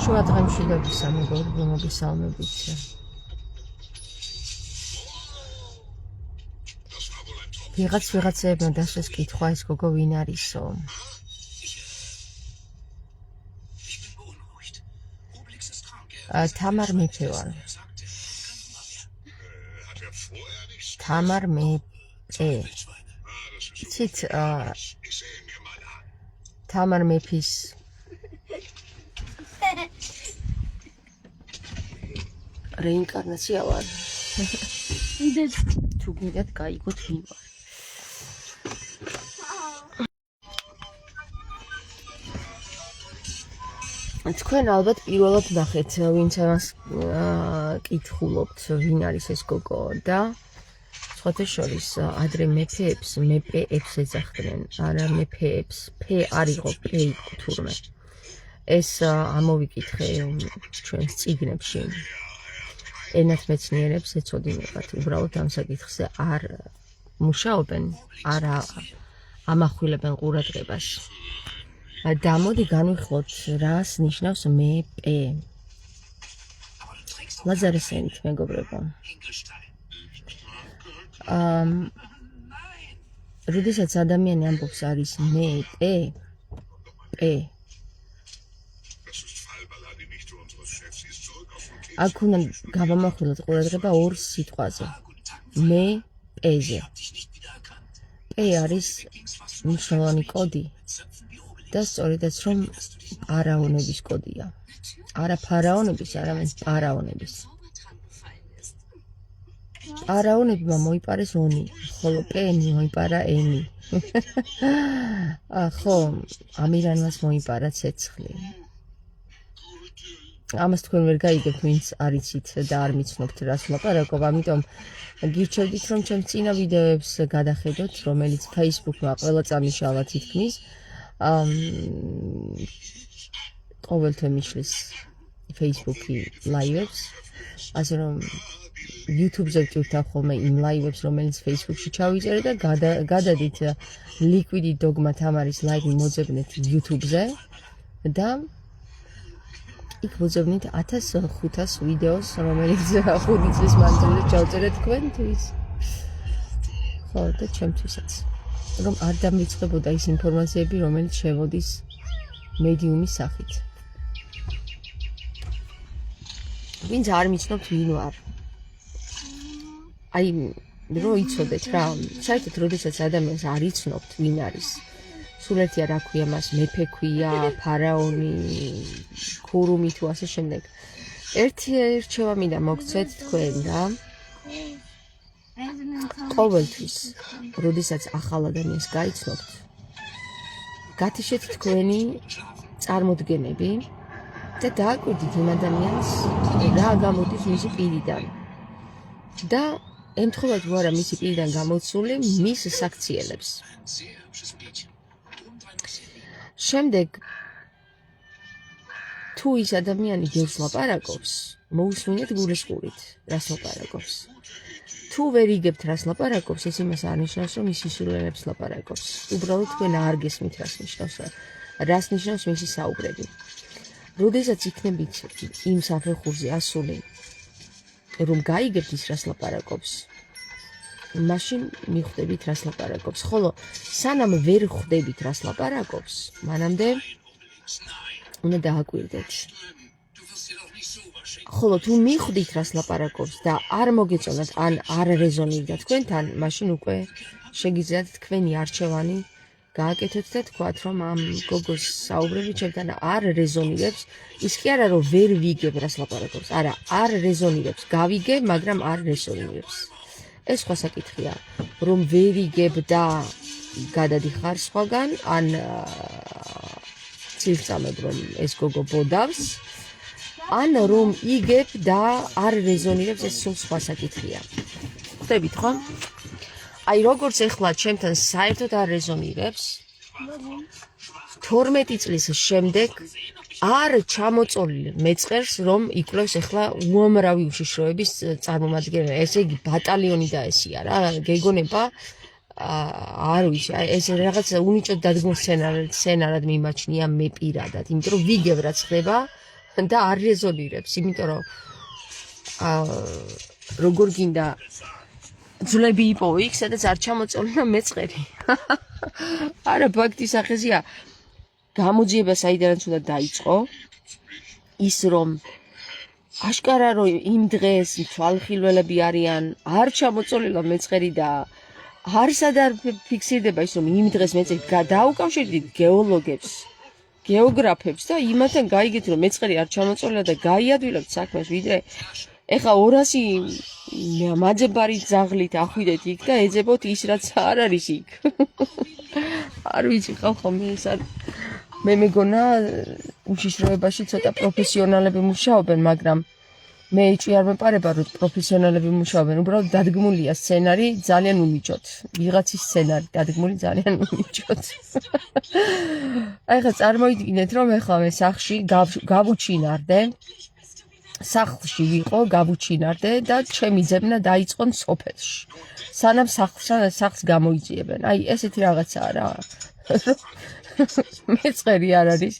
შუა დღემშილობისა მეგობრებო მოგესალმებით. ვიღაცებმა დასვეს კითხვა ეს გოგო ვინ არისო? თამარ მეფე ვარ. თამარ მეფე. იცით თამარ მეფის რეინკარნაცია ვარ. თუ გინდათ გაიგოთ ვინ ვარ. თქვენ ალბათ პირველად ნახეთ, ვინც ამას კითხულობთ, ვინ არის ეს გოგო და სხვათა შორის ადრე მეფეებს ეძახდნენ, არა მეფეებს, ფე არ იყო, პე იყო თურმე. ეს ამოვიკითხე ჩვენს წიგნებში. ენათმეცნიერებს ეცოდინებათ, უბრალოდ ამ საკითხზე არ მუშაობენ, არ ამახვილებენ ყურადღებას. და მოდი განვიხილოთ, რას ნიშნავს მეპე. ლაზარესენით, მეგობრებო. როდესაც ადამიანი ამბობს არის მეპე, პე. აქ უნდა გავამახვილოთ ყურადღება ორ სიტყვაზე. მეპეზე. პე არის მნიშვნელოვანი კოდი. და სწორედაც რომ პარაონების კოდია. არა ფარაონების, არამედ პარაონების. პარაონებმა მოიპარეს ონი, ხოლო პენი მოიპარა ენი. ხო, ამირანვას მოიპარა ცეცხლი. ამას თქვენ ვერ გაიგებთ, ვინც არიცით და არ მიცნობთ რას ვლაპარაკობ, ამიტომ გირჩევდით, რომ ჩემს წინა ვიდეოებს გადახედოთ, რომელიც Facebook-მა ყველა წამიშალა თითქმის. ყოველთვე მიშლის Facebook-ი ლაივებს, ასე რომ YouTube-ზე ვჭირთავ ხოლმე იმ ლაივებს, რომელიც Facebook-ში ჩავიწერე და გადადით Liquid Dogma თამარის ლაივი მოძებნეთ YouTube-ზე და იქ მოძებნით 1500 ვიდეოს, რომელიც 5 წლის მანძილზე ჩავწერეთ თქვენთვის. ხო, და ჩემთვისაც. რომ არ დამიწყებოდა ის ინფორმაციები, რომელიც შემოდის მედიუმის სახით. ვინც არ მიცნობთ ვინ ვარ. აი, რო იცოდეთ რა, საერთოდ როდესაც ადამიანს არ იცნობთ ვინ არის. სულ ერთია რა ქვია მას, მეფე ქვია, ფარაონი, ქურუმი თუ ასე შემდეგ. ერთი რჩევა მინდა მოგცეთ თქვენ და ყოველთვის, როდესაც ახალ ადამიანს გაიცნობთ, გათიშეთ თქვენი წარმოდგენები და დააკვირდით იმ ადამიანს, რა გამოდის მისი პირიდან. და ემთხვევათ თუ არა მისი პირიდან გამოცული მის საქციელებს. შემდეგ, თუ ის ადამიანი გერს ლაპარაკობს, მოусმინეთ გულისყურით, რას ლაპარაკობს. თუ ვერ იგებთ რას ლაპარაკობს, ეს იმას არ ნიშნავს, რომ ის ისულელებს ლაპარაკობს. უბრალოდ თქვენ არ გესმით რას ნიშნავს მისი საუბრები. როდესაც იქნებით იმ საფეხურზე ასული, რომ გაიგებთ ის რას ლაპარაკობს, მაშინ მიხვდებით რას ლაპარაკობს. ხოლო სანამ ვერ ხვდებით რას ლაპარაკობს, მანამდე უნდა დააკვირდეთ. ხოლო თუ მიხვდით რას ლაპარაკობს და არ მოგეწონათ ან არ რეზონირდა თქვენთან, მაშინ უკვე შეგიძლიათ თქვენი არჩევანი გააკეთოთ და თქვათ, რომ ამ გოგოს საუბრები ჩემთან არ რეზონირებს. ის კი არა, რომ ვერ ვიგებ რას ლაპარაკობს, არა, არ რეზონირებს. გავიგე, მაგრამ არ რეზონირებს. ეს სხვა საკითხია, რომ ვერ იგებ და გადადიხარ სხვაგან, ან ცილწამებ, რომ ეს გოგო ბოდავს. ან რომ იგებ და არ რეზონირებს, ეს სულ სხვა საკითხია. ხვდებით ხო? აი როგორც ეხლა ჩემთან საერთოდ არ რეზონირებს, 12 წლის შემდეგ არ ჩამოწოლილ მეწყერს, რომ იკვლევს ეხლა უამრავი უშიშროების წარმომადგენელი. ესე იგი ბატალიონი დაესია რა, გეგონება არ ვიცი, ეს რაღაც უნიჭოდ დადგმულ სცენარად მიმაჩნია მე პირადად, იმიტომ რომ ვიგებ რაც ხდება და არ რეზონირებს, იმიტომ რომ როგორ გინდა ძვლები იპოვო იქ, სადაც არ ჩამოწოლნა მეწყერი. არა, ფაქტი სახეზეა. გამოძიება საიდანაც უნდა დაიწყო, ის რომ აშკარა რომ იმ დღეს თვალხილველები არიან, არ ჩამოწოლილა მეწყერი და არცად არ ფიქსირდება ის რომ იმ დღეს მეწყერი დაუკავშირდით გეოლოგებს, გეოგრაფებს და იმათთან გაიგეთ რომ მეწყერი არ ჩამოწოლილა და გაიადვილებთ საქმეს, ვიდრე ეხა 200 მაძებარი ძაღლით ახვიდეთ იქ და ეძებოთ ის რაც არ არის იქ. არ ვიცი ხალხო მე მეგონა უშიშროებაში ცოტა პროფესიონალები მუშაობენ, მაგრამ მე ეჭვი არ მეპარება რომ პროფესიონალები მუშაობენ, უბრალოდ დადგმულია სცენარი ძალიან უმიჯოთ. ვიღაცის სცენარი დადგმული ძალიან უმიჯოთ. აი ხა წარმოიდგინეთ რომ ეხლა მე სახლში გავუჩინარდე. სახლში ვიყო, გავუჩინარდე და ჩემი ძებნა დაიწყონ სოფელში. სანამ სახლს გამოიძიებენ. აი ესეთი რაღაცაა რა. მეწყერი არ არის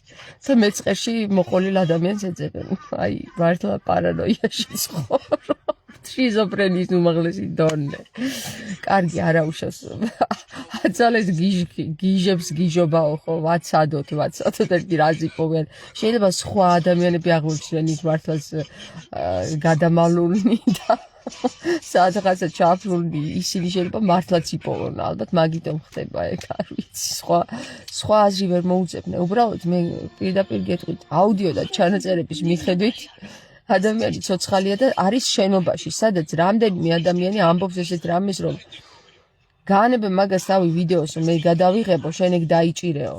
და მეწყერში მოყოლილ ადამიანს ეძებენ. აი, მართლა პარანოიაში ცხოვრობ. შიზოფრენიის უმაღლესი დონე. კარგი არა უშავს. აცალეს გიჟებს გიჟობაო ხო, ვაცადოთ ერთი რაზი პოვენ. შეიძლება სხვა ადამიანები აღმოჩნდნენ ის მართლაც გადამალულნი და სადღაცა ჩაფლული ისინი შეიძლება მართლაც იპოვონ, ალბათ მაგიტომ ხდება ეგ, არ ვიცი, სხვა აზრი ვერ მოუწებნე. უბრალოდ მე პირდაპირ გეტყვით, აუდიო და ჩანაწერების მიხედვით ადამიანი ცოცხალია და არის შენობაში, სადაც რამდენიმე ადამიანი ამბობს ესეთ რამეს, რომ გაანებე მაგას თავი ვიდეოს, რომ მე გადავიღებო, შენ ეგ დაიჭირეო.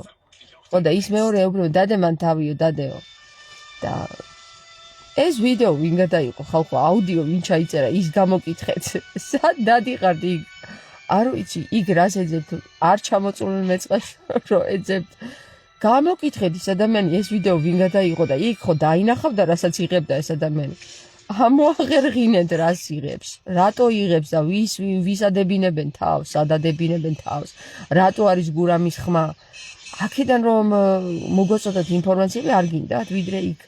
ხო და ის მეორე ეუბნება, დადე მან თავიო, დადეო. და ეს ვიდეო ვინ გადაიღო, ხალხო, აუდიო ვინ ჩაიწერა, ის გამოკითხეთ. სად დადიყარდი იქ? არ ვიცი, იქ რას ეძებთ? არ ჩამოწოლილ მეწყერს რომ ეძებთ. გამოკითხეთ ის ადამიანი, ეს ვიდეო ვინ გადაიღო და იქ ხო დაინახავდა, რასაც იღებდა ეს ადამიანი. ამოაღერღინეთ რას იღებს, რატო იღებს და ვის ადებინებენ თავს, ადადებინებენ თავს, რატო არის გურამის ხმა. აქედან რომ მოგოწოდოთ ინფორმაციები არ გინდათ, ვიდრე იქ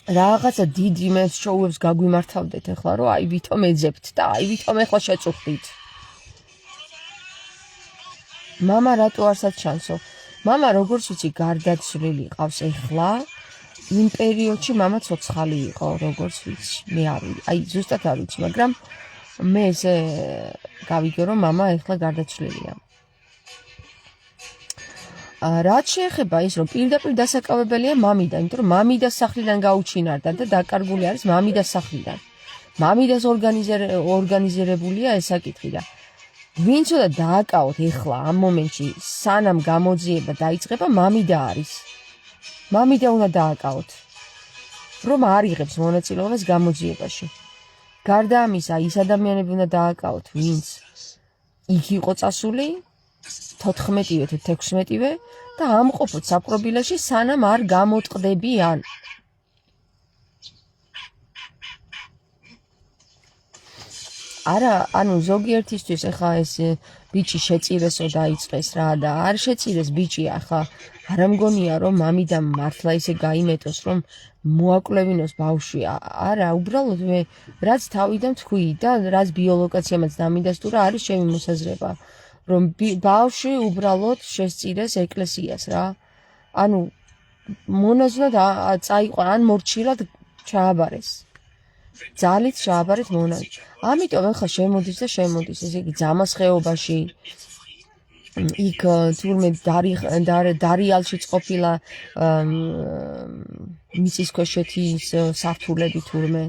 რაღაცა დიდ იმებს შოუებს გაგვიმართავდეთ ახლა, რომ აი ვითომ ეძებთ და აი ვითომ ახლა შეწუხდით. მამა რატო არსაც ჩანსო? მამა როგორც ვიცი გარდაცვლილი ყავს ახლა, იმ პერიოდში მამა ცოცხალი იყო, როგორც ვიცი. მე არ ვიცი, აი ზუსტად არ ვიცი, მაგრამ მე ესე გავიგე რომ მამა ახლა გარდაცვლილია. რაც შეეხება ის რომ პირდაპირ დასაკავებელია მამიდან, იმიტომ რომ მამიდა სახლიდან გაუჩინარდა და დაკარგული არის მამიდა სახლიდან. მამიდას ორგანიზირებულია ეს საკითხი და ვინც უნდა დააკავოთ ახლა ამ მომენტში, სანამ გამოძიება დაიწყება, მამიდა არის. მამიდა უნდა დააკავოთ, რომ არ იღებს მონაწილეობას გამოძიებაში. გარდა ამისა, ის ადამიანები უნდა დააკავოთ, ვინც იქ იყო წასული 14-ვე თუ 16-ვე და ამყოფოთ საპყრობილეში, სანამ არ გამოტყდებიან. არა, ანუ ზოგიერთისთვის ახლა ეს ბიჭი შეწირესო დაიწყეს რა და არ შეწირეს ბიჭი ახლა არ მგონია რომ მამიდამ მართლა ისე გაიმეტოს რომ მოაკვლევინოს ბავშვი. არა, უბრალოდ მე რაც თავიდან თქვი და რაც ბიოლოგიაციამაც დამინდას თუ რა არის ჩემი მოსაზრება, რომ ბავშვი უბრალოდ შესწირეს ეკლესიას რა. ანუ მონაზვნად წაიყო, ან მორჩილად ჩააბარეს. ძალით ჩააბარეთ მონაზვნად. ამიტომ ახლა შემოდის და შემოდის, ესე იგი ძამას ხეობაში. იქ თურმე დარიალშიც ყოფილა მიწისქვეშეთის საფთულები თურმე.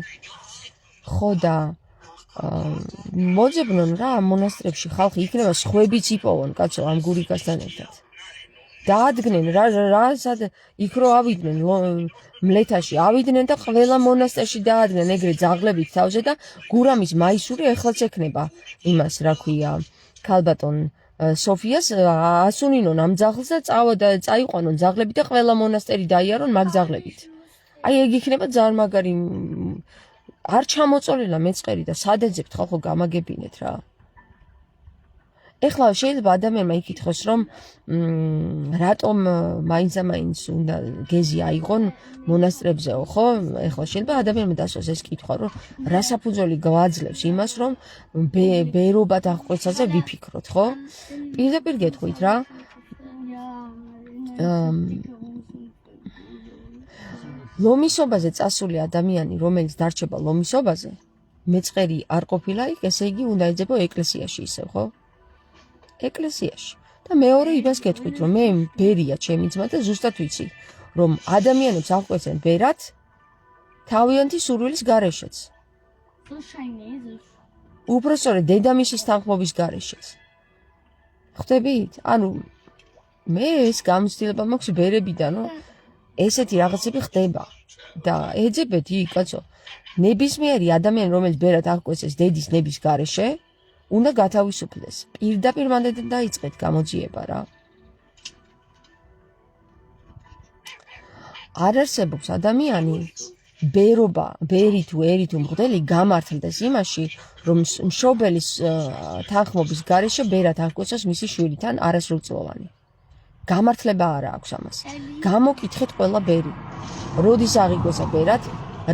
ხო და მოძებნონ რა მონასტრებში ხალხი, იქნება სხვებიც იპოვონ კაცო ამ გურიკასთან ერთად. დაადგნენ რასად იქ რო ავიდნენ მლეთაში ავიდნენ და ყველა მონასტერში დაადგნენ ეგრე ძაღლებით თავზე და გურამის მაისური ეხლაც ექნება იმას რა ქვია ქალბატონ სოფიას ასუნინონ ამ ძაღლს და წაიყვანონ ძაღლები და ყველა მონასტერი დაიარონ მაგ ძაღლებით. აი ეგ იქნება ძალიან მაგარი. არ ჩამოწოლილა მეწყერი და სად ეძებთ ხალხო, გამაგებინეთ რა. ეხლა შეიძლება ადამიანმა იკითხოს, რომ რატომ მაინც უნდა გეზი აიღონ მონასტრებზეო, ხო? ეხლა შეიძლება ადამიანმა დასვას ეს კითხვა, რომ რა საფუძველი გვაძლევს იმას, რომ ბერობა დაღკვეცაზე ვიფიქროთ, ხო? პირდაპირ გეტყვით რა. ლომისობაზე წასული ადამიანი, რომელიც დარჩება ლომისობაზე, მეწყერი არ ყოფილა იქ, ესე იგი უნდა ეძებო ეკლესიაში ისევ, ხო? ეკლესიაში. და მეორე იმას გეტყვით, რომ მე ბერია ჩემი ძმა და ზუსტად ვიცი, რომ ადამიანებს აღკვეცენ ბერად თავიანთი სურვილის გარეშეც. უпростоრე დედამისის თანხმობის გარეშეც. ხვდებით? ანუ მე ეს გამოცდილება მაქვს ბერებიდანო, ესეთი რაღაცები ხდება და ეძებეთ იქ, კაცო. ნებისმიერი ადამიანი, რომელიც ბერად აღკვეცეს დედის ნების გარეშე, უნდა გათავისუფლდეს. პირდაპირ მანდ დაიწყეთ გამოძიება რა. არ არსებობს ადამიანი ბერი თუ ერი თუ მღვდელი გამართლდეს იმაში, რომ მშობელის თანხმობის გარეშე ბერად აღკვეცოს მისი შვილი თან არასრულწლოვანი. გამართლება არა აქვს ამას. გამოკითხეთ ყველა ბერი. როდის აღიკვეცა ბერად,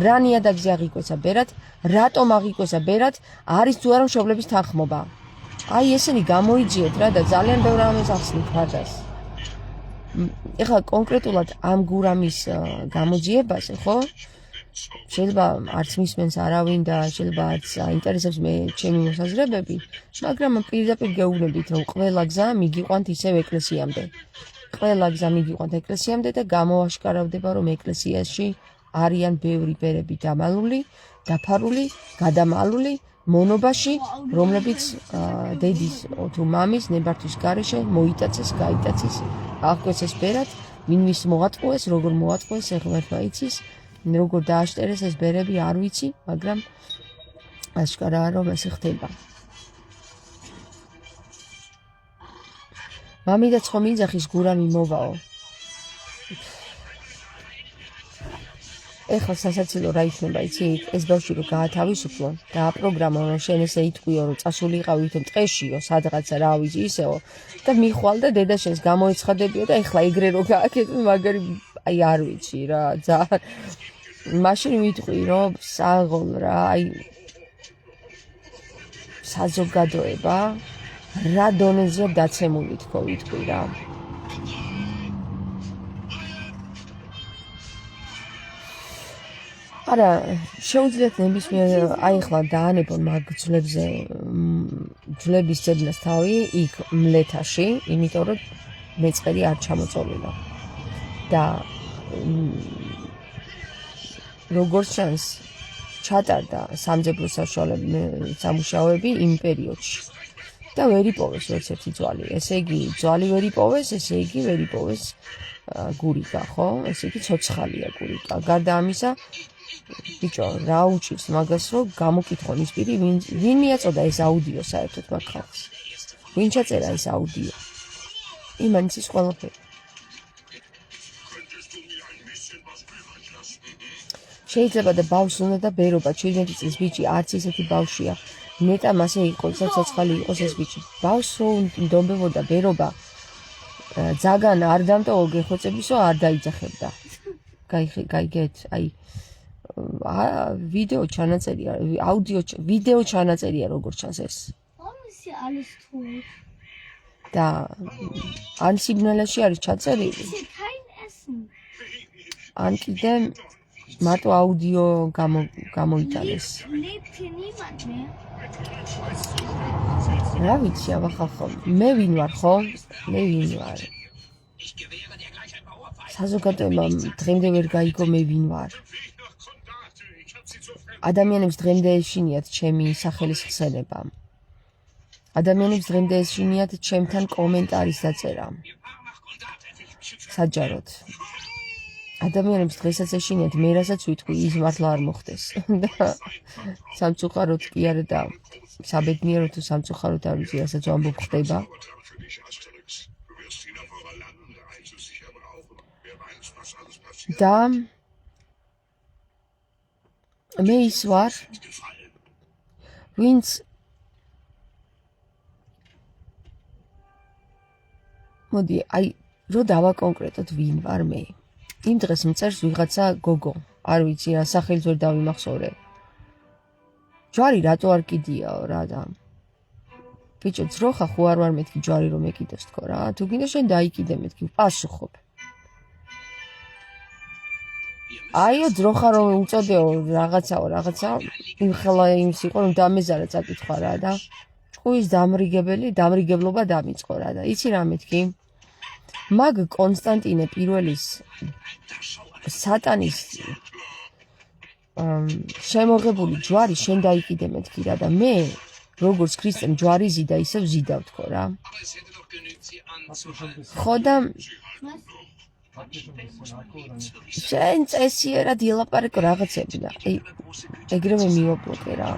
რა ნიადაგზე აღიკვეცა ბერად, რატომ აღიკვეცა ბერად, არის თუ არა მშობლების თანხმობა. აი ესენი გამოიძიეთ რა და ძალიან ბევრ ამას ახსნით ფარდას. ეხლა კონკრეტულად ამ გურამის გამოძიებაზე, ხო? შეიძლება არც მისმენს არავინ და შეიძლება არც აინტერესებს მე ჩემი მოსაზრებები, მაგრამ პირდაპირ გეუბნებით, რომ ყველა გზა მიგიყვანთ ისევ ეკლესიამდე. ყველა გზა მიგიყვანთ ეკლესიამდე და გამოაშკარავდება, რომ ეკლესიაში არიან ბევრი ბერები დამალული, დაფარული, გადამალული, მონობაში, რომლებიც დედის თუ მამის ნებართვის გარეშე მოიტაცეს, გაიტაცეს, აღკვეცეს ბერად, ვინ მის მოატყუეს, როგორ მოატყუეს, ღმერთმა იცის, როგორ დააშტერეს ეს ბერები არ ვიცი, მაგრამ აშკარაა რომ ესე ხდება. მამიდაც ხომ იძახის გურამი მოვაო. ეხლა სასაცილო რა იქნება, იცით? ეს ბავშვი რო გაათავისუფლო და აპროგრამო, რომ შენ ესე იტყვიო, რომ წასული იყავი თვითონ ტყეშიო, სადღაცა რა ვიცი, ისეო და მიხვალ და დედა შენს გამოეცხადებიო და ეხლა ეგრე რო გააკეთე, მაგარი აი არ ვიცი რა, ძალიან მაშინ ვიტყვი, რომ საღოლ რა, აი საზოგადოება რა დონეზეა დაცემული თქო ვიტყვი რა. არა, შეუძლიათ ნებისმიერ აი ახლა დაანებონ მაგ ძვლების ძებნას თავი იქ მლეთაში, იმიტომ რომ მეწყერი არ ჩამოწოლილა. და როგორც ჩანს, ჩატარდა სამძებრო სამუშაოები იმ პერიოდში. და ვერ იპოვეს ერთ-ერთი ძვალი. ესე იგი, ძვალი ვერ იპოვეს, ესე იგი ვერ იპოვეს გურიკა, ხო? ესე იგი ცოცხალია გურიკა. გარდა ამისა, ბიჭო, რა უჭირს მაგას, რომ გამოკითხონ ის პირი, ვინ მიაწოდა ეს აუდიო საერთოდ მაგ ხალხს? ვინ ჩაწერა ეს აუდიო? იმან იცის ყველაფერი. შეიძლება და ბავშვს უნდა და ბერობა 17 წლის ბიჭი არც ისეთი ბავშვია. ნეტა მასე იყოს და ცოცხალი იყოს ეს ბიჭი. ბავშვს რო ნდობებოდა ბერობა, ძაგან არ დამტოვო გეხოცებისო არ დაიძახებდა. გაიგეთ? აი ვიდეო ჩანაწერია, ვიდეო ჩანაწერია როგორც ჩანს ეს. და ან სიგნალებში არის ჩაწერილი. ან კიდე მარტო აუდიო გამოიტანეს. რა ვიცი, აბა ხალხო, მე ვინ ვარ, ხო? მე ვინ ვარ? საზოგადოება დღემდე ვერ გაიგო მე ვინ ვარ. ადამიანებს დღემდე ეშინიათ ჩემი სახელის ხსენება. ადამიანებს დღემდე ეშინიათ ჩემთან კომენტარის დაწერა. საჯაროდ. ადამიანებს დღესაც ეშინიათ მე რასაც ვიტყვი ის მართლა არ მოხდეს. და სამწუხაროდ კი არა და საბედნიერო თუ სამწუხაროდ არ ვიცი რასაც ვამბობ ხდება. და მე ის ვარ, ვინც მოდი, აი, რო დავაკონკრეტოთ ვინ ვარ მე. იმ დღეს მწერს ვიღაცა გოგო. არ ვიცი რა სახელს ვერ დავიმახსოვრე. ჯვარი რატო არ კიდიაო რა და ბიჭო ძროხა ხო არ ვარ მეთქი ჯვარი რომ ეკიდოს თქო რა. თუ გინდა შენ დაიკიდე მეთქი პასუხობ. აიო ძროხა რომ უწოდეო რაღაცა იმხელა იმის იყო რომ დამეზარა წაკითხვა რა და ჭკუის დამრიგებლობა დამიწყო რა და იცი რა მეთქი მაგ კონსტანტინე პირველის სატანის შემოღებული ჯვარი შენ დაიკიდე მეთქი რა და მე როგორც ქრისტემ ჯვარი ზიდა ისევ ზიდავ თქო რა ხო და შენ წესიერად ილაპარაკო რაღაცები და ეგრევე მივაბლოკე რა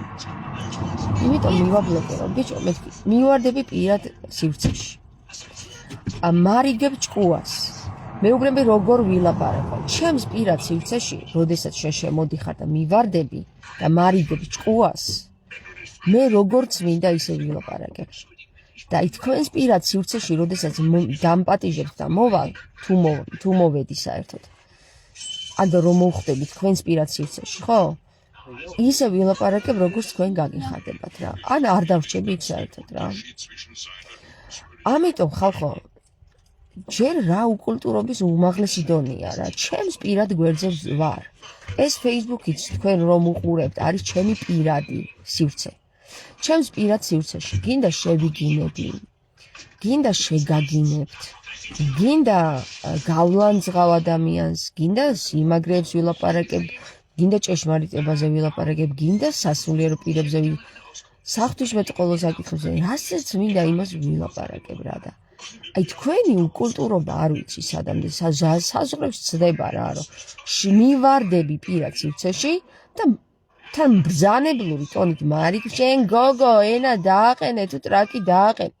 იმიტომ მივაბლოკე რა ბიჭო მეთქი მივარდები პირად სივრცეში მარიგებ ჭკუას მეუბნები როგორ ვილაპარაკო ჩემს პირად სივრცეში როდესაც შენ შემოდიხარ და მივარდები და მარიგებ ჭკუას მე როგორც მინდა ისე ვილაპარაკებ და აი თქვენს პირად სივრცეში როდესაც დამპატიჟებ და მოვალ თუ მოვედი საერთოდ ანუ რომ მოვხდები თქვენს პირად სივრცეში ხო ისე ვილაპარაკებ როგორც თქვენ გაგიხარდებათ რა ან არ დავრჩები საერთოდ რა ამიტომ ხალხო ჯერ რა უკულტურობის უმაღლესი დონეა რა ჩემს პირად გვერდზე ვარ ეს Facebook-იც თქვენ რომ უყურებთ არის ჩემი პირადი სივრცე ჩემს პირად სივრცეში გინდა შევიგინები გინდა შეგაგინებთ გინდა გავლანძღავ ადამიანს გინდა სიმაგრეებს ვილაპარაკებ გინდა ჭეშმარიტებაზე ვილაპარაკებ გინდა სასულიერო პირებზე საღვთისმეტყველო ყოველ საკითხებზე რასაც მინდა იმას ვილაპარაკებ რა და აი თქვენი უკულტურობა არ ვიცი სადამდე საზღვრებს ცდება რა რომ მივარდები პირად სივრცეში და თან ბრძანებლური ტონით მარიკ შენ გოგო ენა დააყენე თუ ტრაკი დააყენე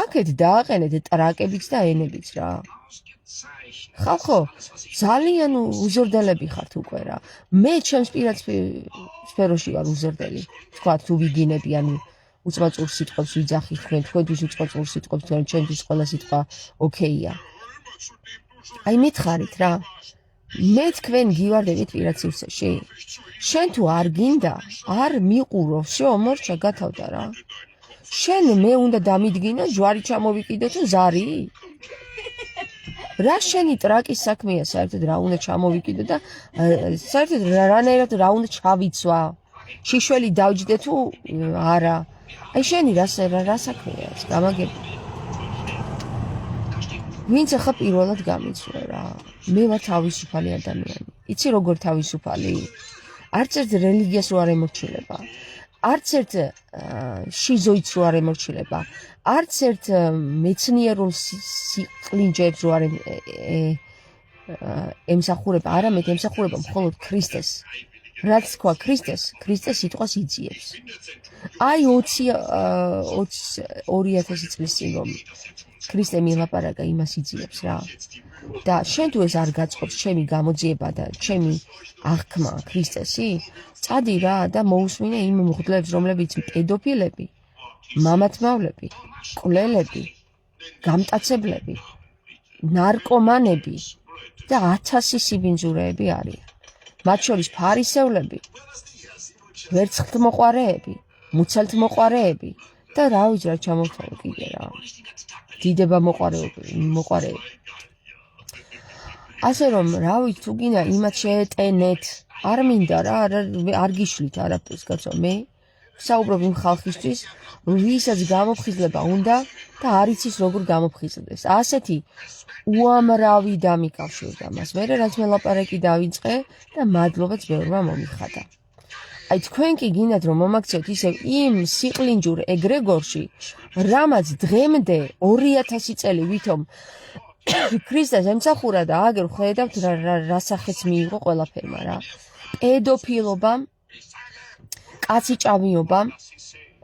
აქეთ დააყენეთ ტრაკებიც და ენებიც რა ხალხო ძალიან უზრდელები ხართ უკვე რა მე ჩემს პირად სფეროში ვარ უზრდელი თქვა თუ ვიგინები ანუ უცბაწურ სიტყვებს ვიძახი თქვენთვის უცბაწურ სიტყვებს ჩვენთვის ყველა სიტყვა ოკეია აი მითხარით რა მე თქვენ გივარდებით პირად სივრცეში შენ თუ არ გინდა არ მიყურო всё მორჩა გათავდა რა შენ მე უნდა დამიდგინო ჯვარი ჩამოვიკიდო თუ ზარი რა შენი ტრაკის საქმეა საერთოდ რა უნდა ჩამოვიკიდო და საერთოდ რანაირად რა უნდა ჩავიცვა შიშველი დავჯდე თუ არა აი შენი რა საქმეა ეს გამაგები ვინც ახლა პირველად გამიცვლა რა მე ვარ თავისუფალი ადამიანი იცი როგორ თავისუფალი არც ერთ რელიგიას რო არ ემორჩილება არც ერთ შიზოიც რო არ ემორჩილება არც ერთ მეცნიერულ სიყლინჯებს რო არ ემსახურება არამედ ემსახურება მხოლოდ ქრისტეს რაც თქვა ქრისტეს სიტყვას იძიებს აი 2000 წლის წინ რომ ქრისტე მილაპარაკა იმას იძიებს რა და შენ თუ ეს არ გაწყობს ჩემი გამოძიება და ჩემი აღქმა ქრისტესი წადი რა და მოусმინე იმ მღვდლებს რომლებიც პედოფილები მამათმავლები კვლელები გამტაცებლები ნარკომანები და 1000 სიბინძურეები არიან მათ შორის ფარისევლები ვერცხლთმოყვარეები მუცელთმოყვარეები და რა ვიცი რა ჩამოვთვალე კიდე რა დიდება მოყვარეები ასე რომ რა ვიცი თუ გინდა იმათ შეეტენეთ არ მინდა რა არ გიშლით არაფერს კაცო მე საუბრობ იმ ხალხისთვის ვისაც გამოფხიზლება უნდა და არ იცის როგორ გამოფხიზლდეს ასეთი უამრავი დამიკავშირდა მას მერე რაც მე ლაპარაკი დავიწყე და მადლობაც ბევრმა მომიხადა აი თქვენ კი გინდათ რომ მომაქცევთ ისევ იმ სიყლინჯურ ეგრეგორში რამაც დღემდე 2000 წელი ვითომ ქრისტეს ემსახურა და აგერ ხედავთ რა სახეც მიიღო ყველაფერმა რა პედოფილობამ კაციჭამიობამ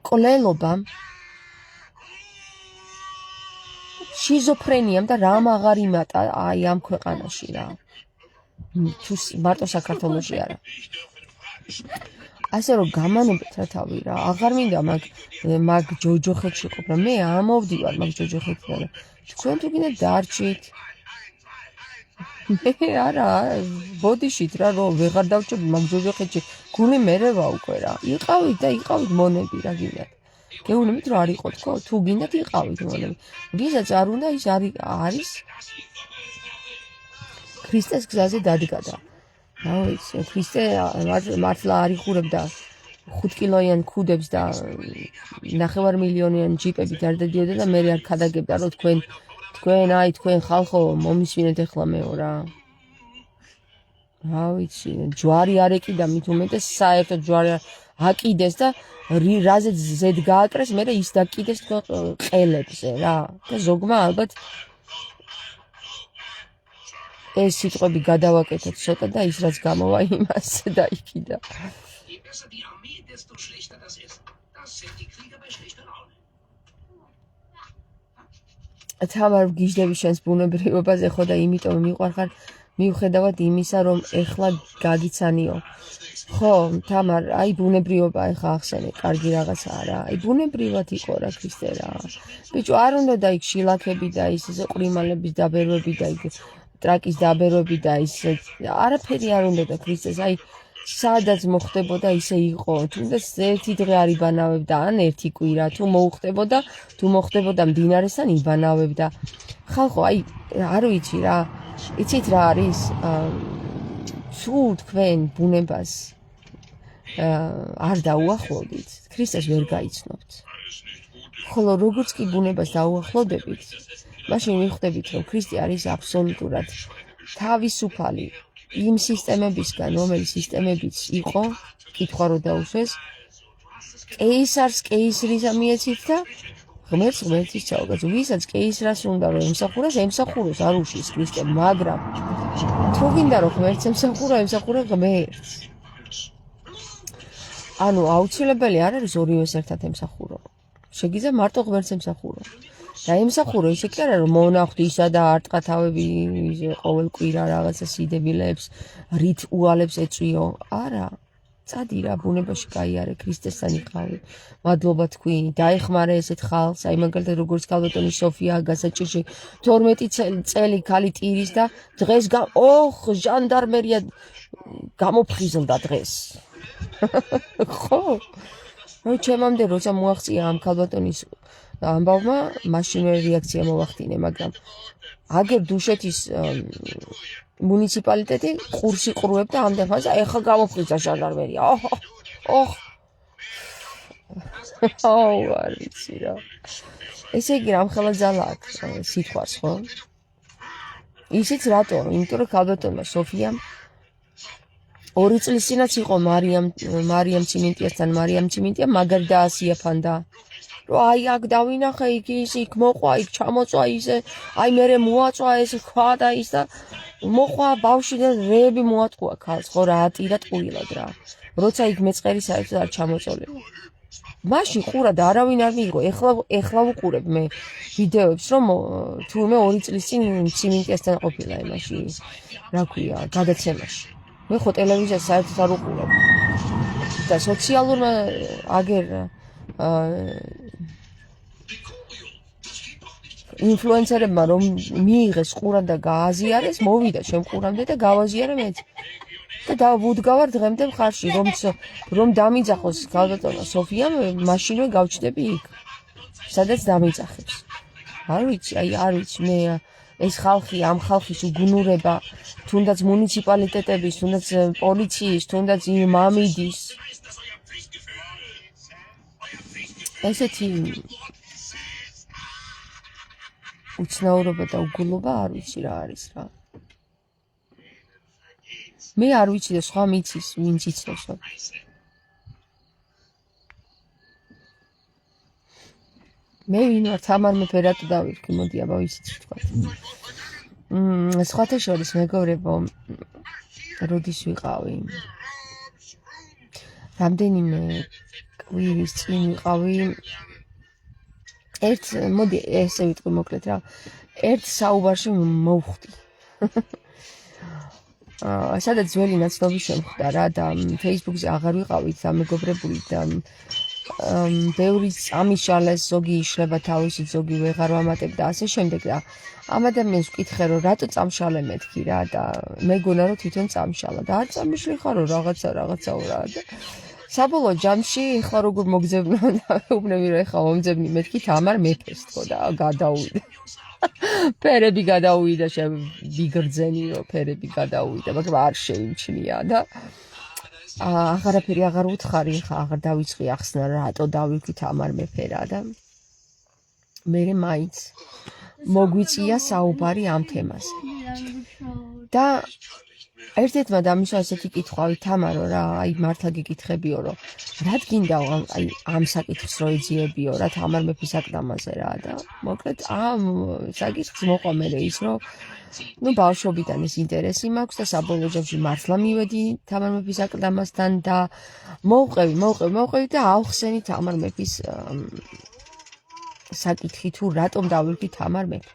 კვლელობამ შიზოფრენიამ და რამ აღარ იმატა აი ამ ქვეყანაში რა თუ მარტო საქართველოში არა ასე რომ გამანებთ რა თავი რა აღარ მინდა მაგ ჯოჯოხეთში ყოფნა მე ამოვდივარ მაგ ჯოჯოხეთიდან თქვენ თუ გინდა დარჩით მე არა ბოდიშით რა რომ ვეღარ დავჭები მაგ ჯოჯოხეთში გული მერევა უკვე რა იყავით მონები რა გინდათ გეუბნებით რომ არ იყოთ ხო თუ გინდათ იყავით მონები ვისაც არ უნდა ის არის ქრისტეს გზაზე დადგა და რა ვიცი ქრისტე მართლა არ იხურებდა 5 კილოიან ქუდებს და 9 მილიონიან ჯიპებით არ დადიოდა და მე არ ქადაგებდა რომ თქვენ ხალხო მომისვინეთ ახლა მეო რა ვიცი ჯვარი არ ეკიდა მით უმეტეს საერთოდ ჯვარი აკიდეს და რაზეც ზედ გააკრეს მე ის დაკიდეს ყელებზე რა და ზოგმა ალბათ ეს სიტყვები გადავაკეთოთ ცოტა და ის რაც გამოვა იმას დაიკიდა თამარ გიჟდები შენს ბუნებრივობაზე ხო და იმიტომ მიყვარხარ მიუხედავად იმისა რომ ეხლა გაგიცანიო ხო თამარ აი ბუნებრივობა ეხა ახსენე კარგი რაღაცაა რა აი ბუნებრივად იყო რა ქრისტე რა ბიჭო არ უნდა და იქ შილაქები და ის ყრიმალების დაბერვები და იქ ტრაკის დაბერვები და ის არაფერი არ უნდა და ქრისტეს აი სადაც მოხდებოდა ისე იყო თუნდაც ერთი დღე არ იბანავებდა ან ერთი კვირა თუ მოხდებოდა მდინარესთან იბანავებდა ხალხო აი არ ვიცი რა იცით რა არის თუ თქვენ ბუნებას არ დაუახლოვდით ქრისტეს ვერ გაიცნობთ ხოლო როგორც კი ბუნებას დაუახლოვდებით მაშინ მიხვდებით რომ ქრისტე არის აბსოლუტურად თავისუფალი იმ სისტემებისგან რომელიც სისტემებიც იყო კითხვა რო დაუშვეს კეისარს კეისრისა მიეცით და ღმერთს ღმერთის ჩაუგაც ვისაც კეისრას უნდა რომ ემსახუროს არ უშლის ქრისტე მაგრამ თუ გინდა რომ ღმერთს ემსახურა ღმერთს ანუ აუცილებელი არ არის ორივეს ერთად ემსახურო შეგიძლია მარტო ღმერთს ემსახურო და ემსახურო ისე კი არა რომ მონახდი ისა და არტყა თავები ყოველ კვირა რაღაცა სიდებილებს რიტუალებს ეწვიო არა წადი რა ბუნებაში გაიარე ქრისტესთან იყავი მადლობა თქვი დაეხმარე ესეთ ხალხს აი მაგალითად როგორც ქალბატონი სოფია გასაჭირში 12 წელი ქალი ტირის და დღეს ჟანდარმერია გამოფხიზლდა დღეს ხო ჩემამდე როცა მოაღწია ამ ქალბატონის ამბავმა მაშინვე რეაქცია მოვახდინე მაგრამ აგერ დუშეთის მუნიციპალიტეტი ყურს იყრუებდა ამდენ ხანს და ეხლა გამოფხიზა ჟანდარმერია არ ვიცი რა ესე იგი რამხელა ძალა აქვს სიტყვას ხო ისიც რატო იმიტომ რომ ქალბატონმა სოფიამ 2 წლის წინაც იყო მარიამ ციმენტიასთან მარიამ ციმენტია მაგარი დაასიაფანდა რომ აი აქ დავინახე იქ მოყვა იქ ჩამოწვა ისე აი მე მოაწვა ეს ქვა და ის და მოყვა ბავშვი და რეები მოატყუა ქალს ხო რა ატირა ტყუილად რა როცა იქ მეწყერი საერთოდ არ ჩამოწოლება მაშინ ყურა და არავინ არ მიიღო ეხლა ვუყურებ მე ვიდეოებს რომ თურმე 2 წლის წინ ციმენტიასთან ყოფილა იმაში რა ქვია გადაცემაში მე ხო ტელევიზიას საერთოდ არ უყურებ და სოციალურმა აგერ ინფლუენსერებმა რომ მიიღეს ყურა და გააზიარეს მოვიდა შემყურამდე და გავაზიარე მეც და ვუდგავარ დღემდე მხარში რომ დამიძახოს ქალბატონო სოფიამ მაშინვე გავჩნდები იქ სადაც დამიძახებს არ ვიცი მე ეს ხალხი ამ ხალხის უგუნურება თუნდაც მუნიციპალიტეტების თუნდაც პოლიციის თუნდაც მამიდის ესეთი უცნაურობა და უგულობა არ ვიცი რა არის რა მე არ ვიცი და სხვა მიცის ვინც იცნობს მე ვინ ვარ თამარ მეფერატო დავირქი მოდი აბა ვიცით თქვა სხვათა შორის მეგობრებო როდის ვიყავი რამდენიმე კვირის წინ ვიყავი მოდი ესე ვიტყვი მოკლედ რა ერთ საუბარში მოვხვდი სადაც ძველი ნაცნობი შემხვდა რა და Facebook-ზე აღარ ვიყავით დამეგობრებული და ბევრი წამიშალეს, ზოგი იშლება თავისი, ზოგი ვეღარ ვამატებ და ასე შემდეგ და ამ ადამიანს ვკითხე რომ რატო წამშალე მეთქი რა და მეგონა რომ თვითონ წამშალა და არ წამიშლი ხარო რაღაცაო რა და საბოლოო ჯამში ეხლა როგორ მოგძებნა და მეუბნები რომ ეხლა მომძებნი მეთქი თამარ მეფეს თქო და გადავიდა ფერები გადაუვიდა ვიგრძენი რომ ფერები გადაუვიდა მაგრამ არ შეიმჩნია და აღარაფერი აღარ უთხარი ხა აღარ დავიწყი ახსნა რატო დავიქვი თამარ მეფე რა და მე მაინც მოგვიწია საუბარი ამ თემაზე და ერთ-ერთმა დამიშვა ესეთი კითხვავი თამარო რა აი მართლა გიკითხებიო რომ რად გინდა აი ამ საკითხს რო ეძიებიო რა თამარ მეფის აკლამაზე რა და მოკლედ ამ საკითხს მოყვა მე ის რომ ну ბავშვობიდან ეს ინტერესი მაქვს და საბოლოო ჯამში მართლა მივედი თამარ მეფის აკლამასთან და მოვყევი და ავხსენი თამარ მეფის საკითხი თუ რატომ დავირქვი თამარ მეფე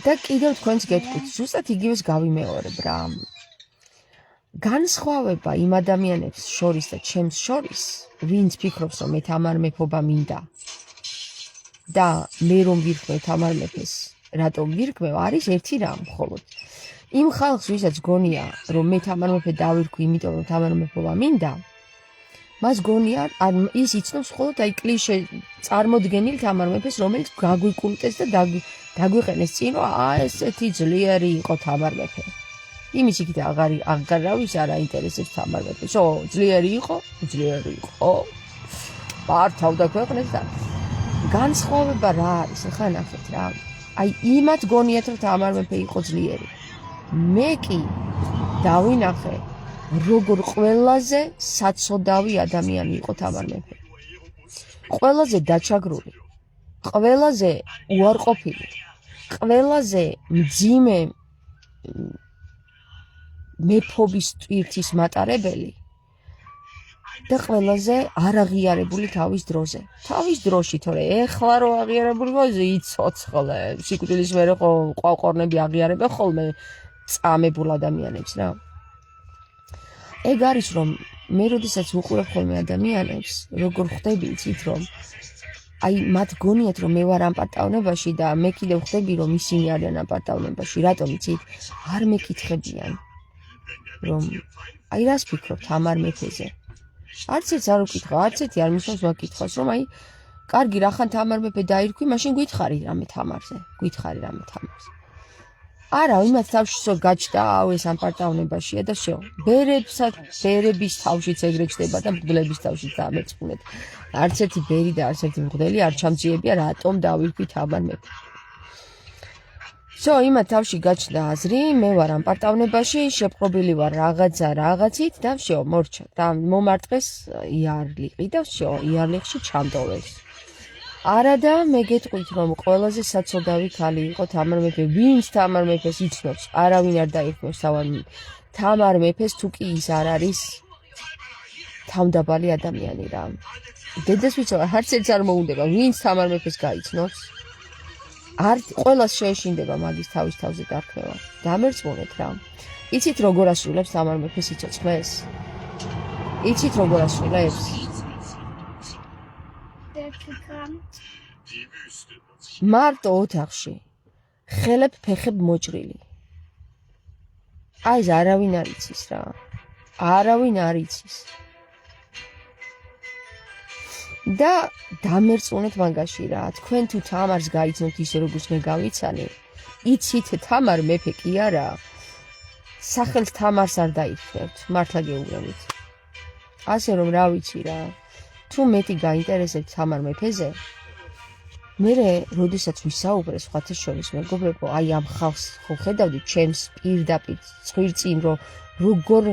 და კიდევ თქვენს გეტყვით ზუსტად იგივეს გავიმეორებ რა განსხვავება იმ ადამიანებს შორის და ჩემს შორის ვინც ფიქრობს რომ მე თამარ მეფობა მინდა და მე რომ ვირქმევ თამარ მეფეს რატომ ვირქმევ არის ერთი რამ მხოლოდ იმ ხალხს ვისაც გონია რომ მე თამარ მეფე დავირქვი იმიტომ რომ თამარ მეფობა მინდა მას გონია ის იცნობს მხოლოდ აი კლიშე წარმოდგენილ თამარ მეფეს რომელიც გაგვიკულტეს და დაგვიყენეს წინ რომ ესეთი ძლიერი იყო თამარ მეფე იმის იქით აღარავის არ აინტერესებს თამარ მეფე ძლიერი იყო მართავდა ქვეყნებს და განსხვავება რა არის ახლა ნახეთ რა აი იმათ გონიათ რომ თამარ მეფე იყო ძლიერი მე კი დავინახე როგორ ყველაზე საცოდავი ადამიანი იყო თამარ მეფე ყველაზე დაჩაგრული ყველაზე უარყოფილი ყველაზე მძიმე მეფობის ტვირთის მატარებელი და ყველაზე არაღიარებული თავის დროში თორე ეხლა რო აღიარებული ვაზე იცოცხლე სიკვდილის მერე ხო ყვავყორნები აღიარებენ ხოლმე წამებულ ადამიანებს რა ეგ არის რომ მე როდესაც უყურებ ხოლმე ადამიანებს როგორ ხვდები იცით რომ აი მათ გონიათ რომ მე ვარ ამ პარტავნებაში და მე კიდევ ხვდები რომ ისინი არიან ამ პარტავნებაში რატომ იცით არ მეკითხებიან რომ აი რას ფიქრობ თამარ მეფეზე არც ერთს არ უკითხო არც ერთი არ მისვამს მაგკითხვას რომ აი კარგი რახან თამარ მეფე დაირქვი მაშინ გვითხარი რამე თამარზე არა იმათ თავშისო გაჩნდა ეს ამ პარტავნებაშია და შო ბერების თავშიც ეგრე ჩდება და მღვდლების თავშიც დამერწმუნეთ არც ერთი ბერი და არც ერთი მღვდელი არ ჩამწიებია რატომ დავირქვი თამარ მეფე იმათ თავში გაჩნდა აზრი მე ვარ ამ პარტავნებაში შეპყრობილი ვარ რაღაცით და მორჩა და მომარტყეს იარლიყი და იარლიხში ჩამდოვეს არა და მე გეტყვით რომ ყველაზე საცოდავი ქალი იყო თამარ მეფე ვინც თამარ მეფეს იცნობს არავინ არ დაირქმევს თამარ მეფეს თუ კი ის არ არის თავდაბალი ადამიანი რა დედას ვიცოდი არც ერთს არ მოუნდება ვინც თამარ მეფეს გაიცნობს არ ყველას შეეშინდება მაგის თავის თავზე დარქმევა დამერწმუნეთ რა იცით როგორ ასრულებს თამარ მეფე სიცოცხლეს იცით როგორ ასრულებს მარტო ოთახში ხელებ ფეხებ მოჭრილი აი ეს არავინ არ იცის რა არავინ არ იცის და დამერწმუნეთ მაგაში რა თქვენ თუ თამარს გაიცნობთ ისე როგორც მე გავიცანი იცით თამარ მეფე კი არა სახელს თამარს არ დაირქმევთ მართლა გეუბნებით ასე რომ რა ვიცი რა თუ მეტი გაინტერესებთ თამარ მეფეზე მე როდესაც ვისაუბრე სხვათა შორის მეგობრებო აი ამ ხალხს ხო ხედავდით ჩემს პირდაპირ წვირწინ რომ როგორ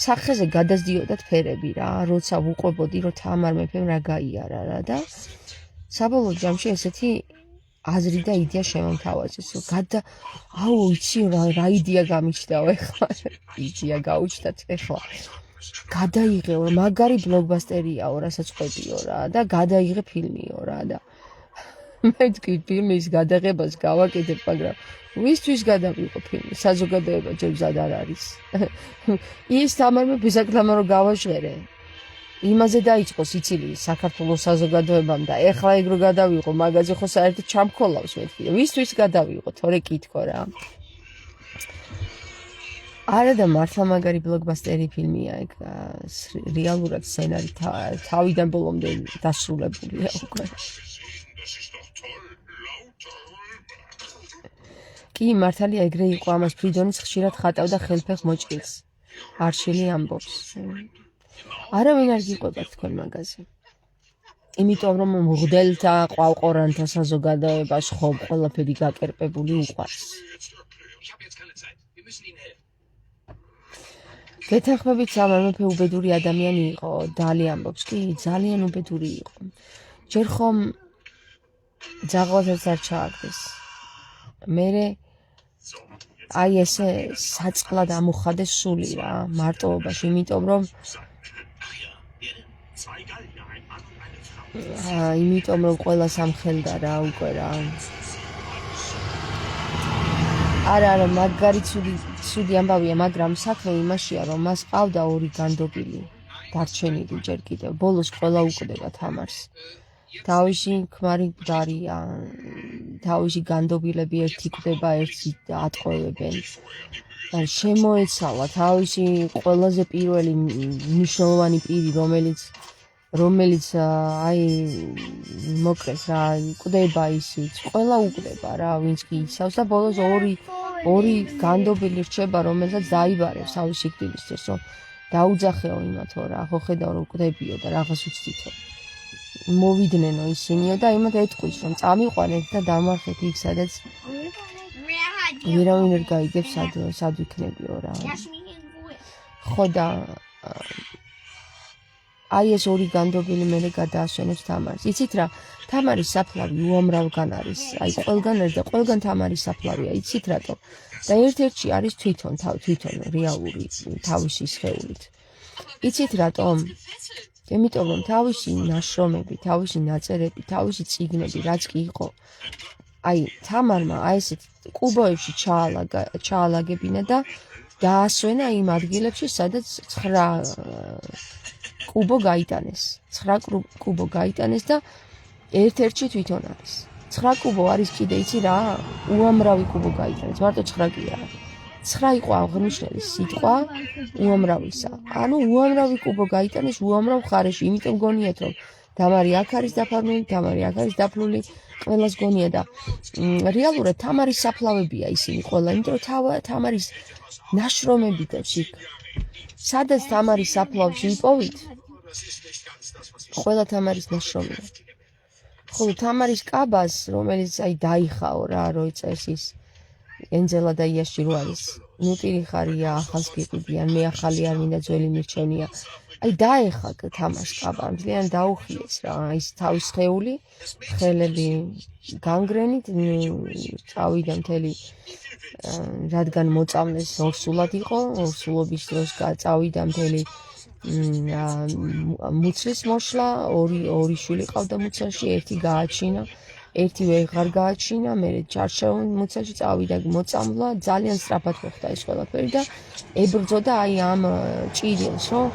სახეზე გადაზდიოდათ ფერები რა როცა ვუყვებოდი რომ თამარ მეფემ რა გაიარა რა და საბოლოო ჯამში ესეთი აზრი და იდეა შემომთავაზეს რომ იცი რა იდეა გამიჩნდაო ეხლა იდეა გაუჩნდათ ეხლა გადაიღეო მაგარი ბლოკბასტერიაო რასაც ყვებიო რა და გადაიღე ფილმიო რა და მე თქვი ფილმის გადაღებას გავაკეთებ მაგრამ ვისთვის გადავიყო ფილმი, საზოგადოება ჯერ მზად არ არის. ის თამარმა ბიზაკლამა რო გავაჟღერე. იმაზე დაიწყო სიცილი საქართველოს საზოგადოებამ და ეხლა ეგ რო გადავიყო, მაგაზე ხო საერთოდ ჩამქოლავს მეთქი. ვისთვის გადავიყო, თორე კითხო რა. არა და მართლა მაგარი ბლოკბასტერი ფილმია ეგ. რეალურად სცენარი თავიდან ბოლომდე დასრულებულია უკვე. კი, მართალია ეგრე იყო, ამას ფრიდონის ხშირად ხატავდა ხელფეხ მოჭრილს. არშილი ამბობს. არავინ არ გიყვება თქვენ მაგაზე. იმიტომ რომ მღვდელთა ყვალყორანთა საზოგადოებას ხომ ყველაფერი გაკერპებული უყვარს. გეთანხმებით სამარ მეფე უბედური ადამიანი იყო, დალი ამბობს, კი, ძალიან უბედური იყო. ჯერ ხომ ძაღლასაც არ ჩააგდეს. მერე აი ესე საწყლად ამოხადეს სული რა, მარტოობაში, იმიტომ რომ ყველას ამხელდა რა უკვე რა. არა, მაგარი ცუდი ამბავია, მაგრამ საქმე იმაშია, რომ მას ყავდა 2 განდობილი, დარჩენილი ჯერ კიდევ. ბოლოს ყველა უკვდება თამარს. თავისი ქმარი მკვდარია, თავისი განდობილები ერთი კვდება, ერთი ატყოვებენ. შემოეცალა თავისი ყველაზე პირველი მნიშვნელოვანი პირი, რომელიც აი მოკლედ რა კვდება ისიც, ყველა უკვდება რა, ვინც კი იცავს და ბოლოს ორი განდობილი რჩება, რომელსაც დაიბარებს თავის სიკვდილისთვის, რომ დაუძახეო იმათო რა, ხო ხედავ რომ კვდებიო და რაღაც უცდითო. მოვიდნენ ისინიო და იმათ ეტყვის, რომ წამიყვანეთ და დამარხეთ იქ, სადაც ვერავინ არ გაიგებს სად ვიქნებიო რა. ხო და აი ეს 2 განდობილი მერე გადაასვენებს თამარს. იცით რა, თამარის საფლავი უამრავგან არის. აი ყველგან არის და ყველგან თამარის საფლავია. იცით რატო? და ერთ-ერთში არის თვითონ რეალური თავისი სხეულით. იცით რატომ? იმიტომ რომ თავისი ნაშრომები, თავისი ნაწერები, თავისი წიგნები, რაც კი იყო, აი თამარმა აი ესეთ კუბოებში ჩაალაგებინა და დაასვენა იმ ადგილებში, სადაც 9 კუბო გაიტანეს. 9 კუბო გაიტანეს და ერთ-ერთში თვითონ არის. 9 კუბო არის კიდე იცი რა? უამრავი კუბო გაიტანეს, მარტო 9 კი არა. 9 იყო აღნიშნული სიტყვა უამრავისა. ანუ უამრავი კუბო გაიტანეს უამრავ ხარეში, იმიტომ გონიათ რომ თამარი აქ არის დაფარული, თამარი აქ არის დაფლული, ყველას გონია და რეალურად თამარის საფლავებია ისინი ყველა, იმიტომ რომ თამარის ნაშრომები და იქ. სადაც თამარის საფლავში იპოვით, ყველა თამარის ნაშრომია. ხოლო თამარის კაბას, რომელიც აი დაიხაო რა, რო წერს ის ენძელა და იაში რო არის. ნუ პირი ხარია, ახალს გიყიდიან, მე ახალი არ მინდა ძველი მირჩენია. აი დაეხა თამარს კაბა, ძალიან დაუხიეს რა, ის თავის სხეული, ხელები განგრენით, წავიდა მთელი რადგან მოწამლეს ორსულად იყო, ორსულობის დროს წავიდა მთელი მუცლის მოშლა, ორი შვილი ყავდა მუცელში, ერთი გააჩინა, ერთი ვეღარ გააჩინა, მერე ჩარჩეულ მუცელში წავიდა მოწამლა, ძალიან სწრაფად მოხდა ეს ყველაფერი და ებრძოდა აი ამ ჭირილს, რომ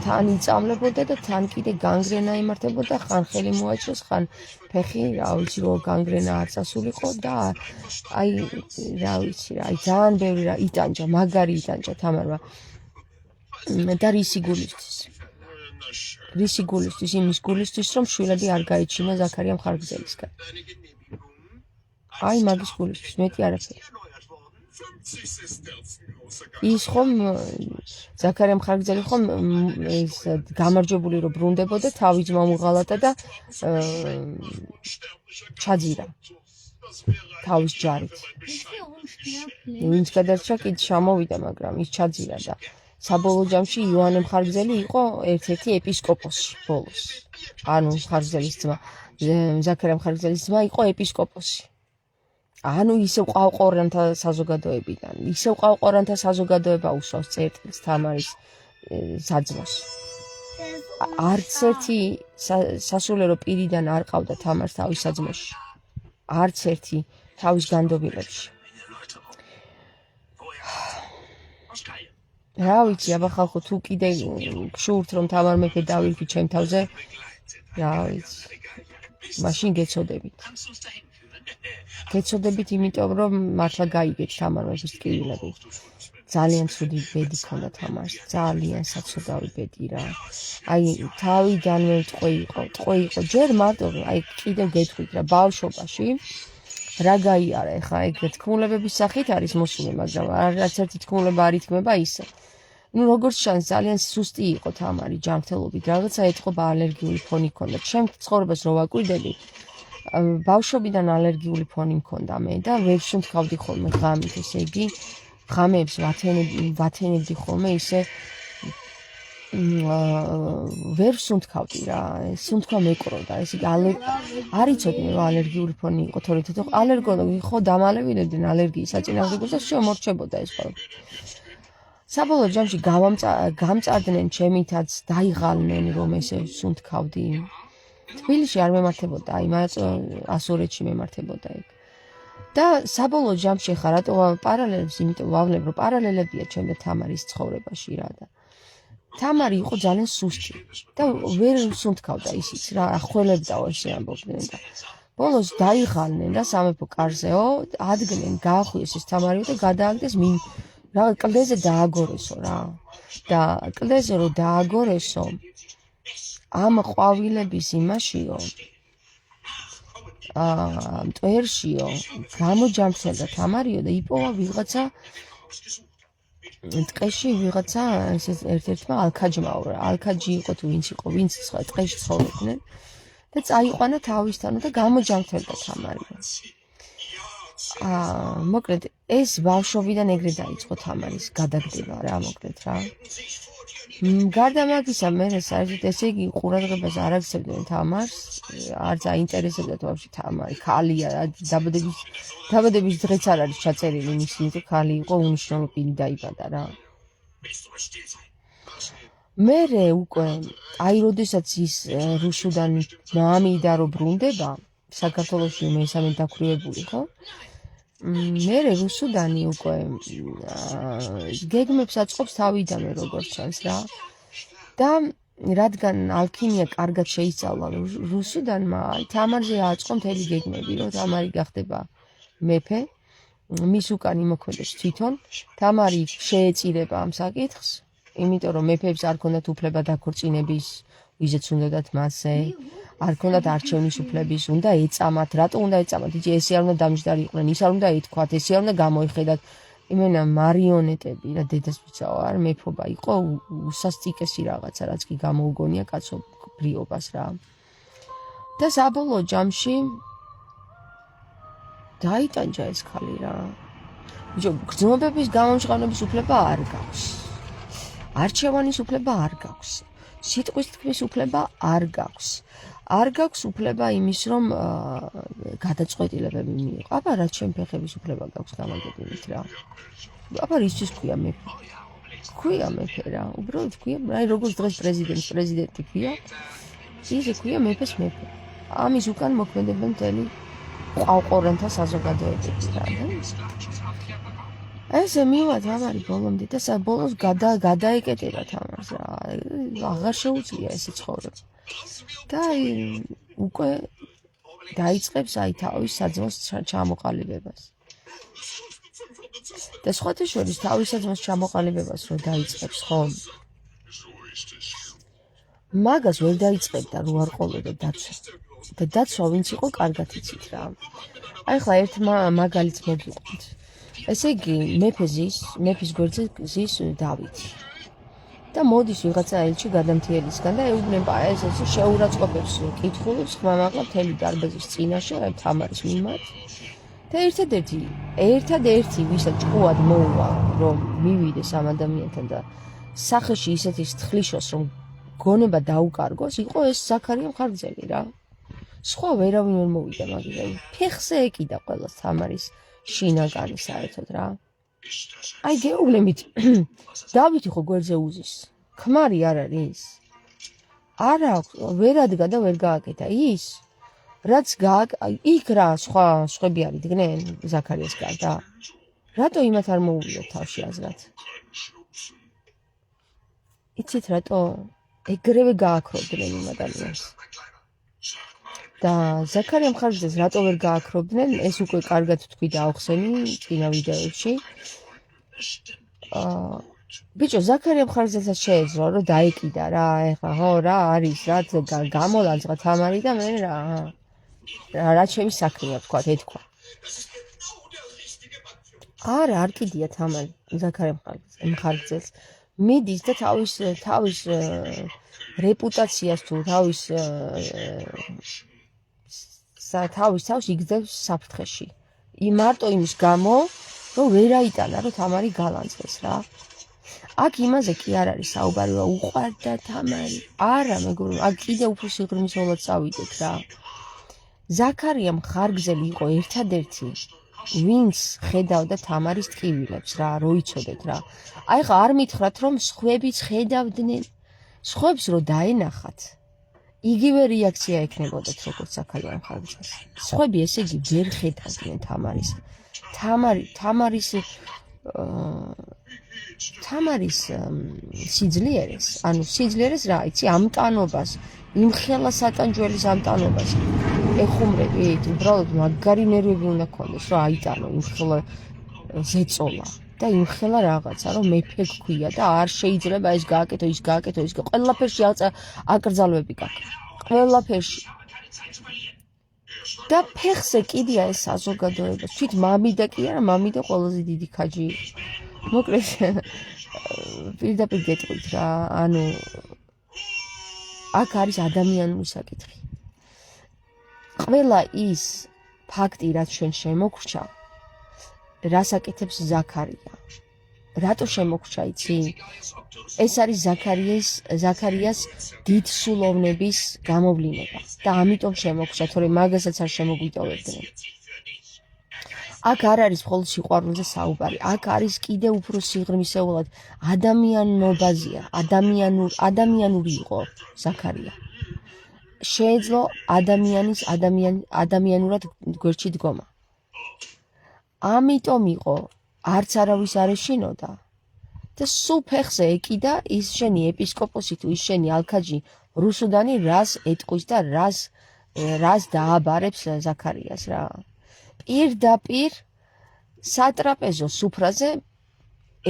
თან იწამლებოდა და თან კიდე განგრენა იმართებოდა, ხან ხელი მოაჭრეს, ხან ფეხი, რა ვიცი, რომ განგრენა არ წასულიყო და აი რა ვიცი რა, აი ძალიან ბევრი რა იტანჯა, მაგარი იტანჯა თამარმა. და რისი გულისთვის, იმის გულისთვის, რომ შვილები არ გაიჩინა ზაქარია მხარგრძელისგან. აი მაგის გულისთვის, მეტი არაფერი. ის ხომ ზაქარია მხარგრძელი ხომ ეს გამარჯვებული რომ ბრუნდებოდა, თავი ძმა მოღალატა და ჩაძირა თავის ჯარით. ვინც გადარჩა კიდე ჩამოვიდა, მაგრამ ის ჩაძირა და საბოლოო ჯამში იოანე მხარგრძელი იყო ერთ-ერთი ეპისკოპოსი ბოლოს. ანუ მხარგრძელის ძმა, ზაქარია მხარგრძელის ძმა იყო ეპისკოპოსი. ანუ ისევ ყავყორანთა საზოგადოებიდან, ისევ ყავყორანთა საზოგადოება უშავს წერტილს თამარის საძმოს. არც ერთი სასულიერო პირიდან არ ყავდა თამარს თავის საძმოში. არც ერთი თავის განდობილებში. რა ვიცი, აბა ხალხო, თუ კიდე გშურთ, რომ თამარ მეფე დავირქვი ჩემ თავზე, რა ვიცი, მაშინ გეცოდებით. გეცოდებით, იმიტომ რომ მართლა გაიგეთ თამარ მეფის ტკივილები. ძალიან ცუდი ბედი ქონდა თამარს, ძალიან საცოდავი ბედი რა. აი, თავიდანვე ტყვე იყო, ჯერ მარტო, აი, კიდევ გეტყვით რა, ბავშვობაში რა გაიარა, ეხლა ეგ თქმულებების სახით არის მოსული, მაგრამ არც ერთი თქმულება არ ითქმება ისე. ნუ როგორც ჩანს, ძალიან სუსტი იყო თამარი ჯანმრთელობით, რაღაცა ეთყობა ალერგიული ფონი ჰქონდა. ჩემ ცხოვრებას რო ვაკვირდები, ბავშვობიდან ალერგიული ფონი მქონდა მე და ვერ სუნთქავდი ხოლმე ღამით, ესე იგი, ღამეებს ვათენებდი ხოლმე ისე ვერ სუნთქავდი რა, სუნთქვა მეკროდა, ესე იგი არ იცოდი რომ ალერგიული ფონი იყო, თორემ ალერგონები ხო დამალევინებდნენ ალერგიის საწინააღმდეგოს და შემორჩებოდა ეს ყველაფერი. საბოლოო ჯამში გამწარდნენ ჩემითაც, დაიღალნენ რომ ესე სუნთქავდი. თბილისში არ მემართებოდა, აი მას ასურეთში მემართებოდა ეგ. და საბოლოო ჯამში ხა რატო პარალელებს, იმიტომ ვავლებ რომ პარალელებია ჩემ და თამარის ცხოვრებაში რა და თამარი იყო ძალიან სუსტი და ვერ სუნთქავდა ისიც რა, ხველებდაო ესე ამბობდნენ და ბოლოს დაიღალნენ და სამეფო კარზეო ადგნენ, გაახვიეს ეს თამარიო და გადააგდეს რა კლდეზე დააგორესო რა და კლდეზე რო დააგორესო ამ ყვავილების იმაშიო მტვერშიო გამოჯამრთელდა თამარიო და იპოვა ვიღაცა ტყეში ვიღაცა ერთ-ერთმა ალქაჯმაო რა, ალქაჯი იყო თუ ვინც იყო, ვინც ტყეში ცხოვრობდნენ და წაიყვანა თავისთანო და გამოჯამრთელდა თამარიო. მოკლედ ეს ბავშვობიდან ეგრე დაიწყო თამარის გადაგდება რა, მოკლედ რა. გარდა მაგისა მე საერთოდ ესე იგი ყურადღებას არ აქცევდნენ თამარს, არც აინტერესებდა ვაფშე თამარი, ქალია, დაბადების დღეც არ არის ჩაწერილი მისი, იმიტომ ქალი იყო უნიშნულო პირი დაიბადა რა. მერე უკვე, აი როდესაც ის რუსუდან მამიდა რო ბრუნდება, საქართველოში მესამე დაქვრივებული ხო? მერე რუსუდანი უკვე გეგმებს აწყობს თავიდანვე როგორც ჩანს რა. და რადგან ალქიმია კარგად შეისწავლა რუსუდანმა, თამარზე აწყო მთელი გეგმები, რომ თამარი გახდება მეფე, მის უკან იმოქმედებს თვითონ, თამარი შეეწირება ამ საკითხს, იმიტომ რომ მეფეებს არ ქონდათ უფლება დაქორწინების, ვიზეც უნდათ მასზე, არ ქონდათ არჩევნის უფლების, უნდა ეწამათ, რატო უნდა ეწამათ? იცი, ესე არ უნდა დამჯდარიყვნენ, ის არ უნდა ეთქვათ, ესე არ უნდა გამოიხედათ. იმენა მარიონეტები რა, დედას ვიცაო, არ მეფობა იყო უსასტიკესი რაღაცა, რაც კი გამოუგონია კაცობრიობას რა. და საბოლოო ჯამში დაიტანჯა ეს ქალი რა. ბიჭო, გრძნობების გამომჟღავნების უფლება არ გაქვს. არჩევანის უფლება არ გაქვს. სიტყვის თქმის უფლება არ გაქვს. არ გაქვს უფლება იმის, რომ გადაწყვეტილებები მიიღო. აბა რა ჩემ ფეხების უფლება გაქვს გამაგებინით რა. აბა ისთვის ქვია მეფე. ქვია მეფე რა. უბრალოდ ქვია, აი როგორც დღეს პრეზიდენტი ქვია, ისე ქვია მეფეს მეფე. ამის უკან მოქმედებენ მთელი ყავყორენთა საზოგადოებები რა. ესე მივა თამარი ბოლომდე და საბოლოოს გადაეკეტება თამარს რა. აღარ შეუძლია ესე ცხოვრება. და უკვე დაიწყებს აი თავის საძმოს ჩამოყალიბებას. და სხვათა შორის თავის საძმოს ჩამოყალიბებას რო დაიწყებს ხო? მაგას ვერ დაიწყებდა რო არ ყოლოდა დაცვა. და დაცვა ვინც იყო კარგად იცით რა. აი ხლა ერთ მაგალითს მოგიყვანთ. ესე იგი მეფის გვერდზე ზის დავითი. და მოდის ვიღაცა ელჩი გადამთიელისგან და ეუბნება ეს შეურაცხყოფებს კითხულობს ხმამაღლა მთელი დარბაზის წინაშე თამარის მიმართ. და ერთადერთი ვისაც ჭკუად მოუვა რომ მივიდეს ამ ადამიანთან და სახეში ისეთი თხრიშოს რომ გონება დაუკარგოს, იყო ეს ზაქარია მხარგრძელი რა. სხვა ვერავინ ვერ მოვიდა მაგაზე. ფეხზე ეკიდა ყველას თამარის შინაგანი საერთოდ რა. აი გეუბნებით, დავითი ხო გვერდზე უზის. ქმარი არ არის? არა, ვერ ადგა და ვერ გააკეთა ის. რაც იქ რა სხვები არიდნენ ზაქარიას გარდა. რატო იმათ არ მოუვიოთ თავში აზრად? იცით რატო? ეგრევე გააქრობდნენ იმ ადამიანს. და ზაქარია მხარგრძელს რატო ვერ გააქრობდნენ? ეს უკვე კარგად თქვი და ავხსენი წინა ვიდეოებში. ბიჭო, ზაქარია მხარგრძელსაც შეეძლო რომ დაეკიდა რა, ეხლა ხო რა არის, რა გამოლანძღა თამარი და მე რა ჩემი საქმეა თქვა, ეთქვა. არა, არ კიდია თამარი ზაქარია მხარგრძელს. მიდის და თავის რეპუტაციას თუ თავის იგზავს საფრთხეში. მარტო იმის გამო, რომ ვერ აიტანა, რომ თამარი გალანძღეს რა. აქ იმაზე კი არ არის საუბარი, რომ უყვარდა თამარი. არა, მეგობრებო, აქ კიდე უფრო სიღრმისეულად წავიდეთ რა. ზაქარია მხარგრძელი იყო ერთადერთი, ვინც ხედავდა თამარის ტკივილებს რა, რო იცოდეთ რა. აი ხა არ მითხრათ, რომ სხვებიც ხედავდნენ, სხვებს რო დაენახათ, იგივე რეაქცია ექნებოდათ, როგორც ზაქარია მხარგრძელს. სხვები ესე იგი ვერ ხედავდნენ თამარის სიძლიერეს, ანუ სიძლიერეს რა იცი, ამტანობას, იმხელა სატანჯველის ამტანობას. ეხუმრებით, უბრალოდ მაგარი ნერვები უნდა ქონდეს, რომ აიტანო იმხელა ზეწოლა და იმხელა რაღაცა, რომ მეფე გქვია და არ შეიძლება ეს გააკეთო, ის გააკეთო, ის ყველაფერში აკრძალვები გაქვს. ყველაფერში. და ფეხზე კიდია ეს საზოგადოება. თვით მამიდა კი არა, მამიდა ყველაზე დიდი ქაჯი იყო. მოკლედ პირდაპირ გეტყვით რა, ანუ აქ არის ადამიანური საკითხი. ყველა ის ფაქტი, რაც ჩვენ შემოგვრჩა, რას აკეთებს ზაქარია. რატო შემოგვრჩა, იცი? ეს არის ზაქარიას დიდსულოვნების გამოვლინება და ამიტომ შემოგვრჩა, თორემ მაგასაც არ შემოგვიტოვებდნენ. აქ არ არის მხოლოდ სიყვარულზე საუბარი, აქ არის კიდე უფრო სიღრმისეულად ადამიანობაზია, ადამიანური იყო ზაქარია. შეეძლო ადამიანურად გვერდში დგომა. ამიტომ იყო არც არავის არ ეშინოდა და სულ ფეხზე ეკიდა ის შენი ეპისკოპოსი თუ ის შენი ალქაჯი რუსუდანი რას ეტყვის და რას დააბარებს ზაქარიას რა. პირდაპირ სატრაპეზო სუფრაზე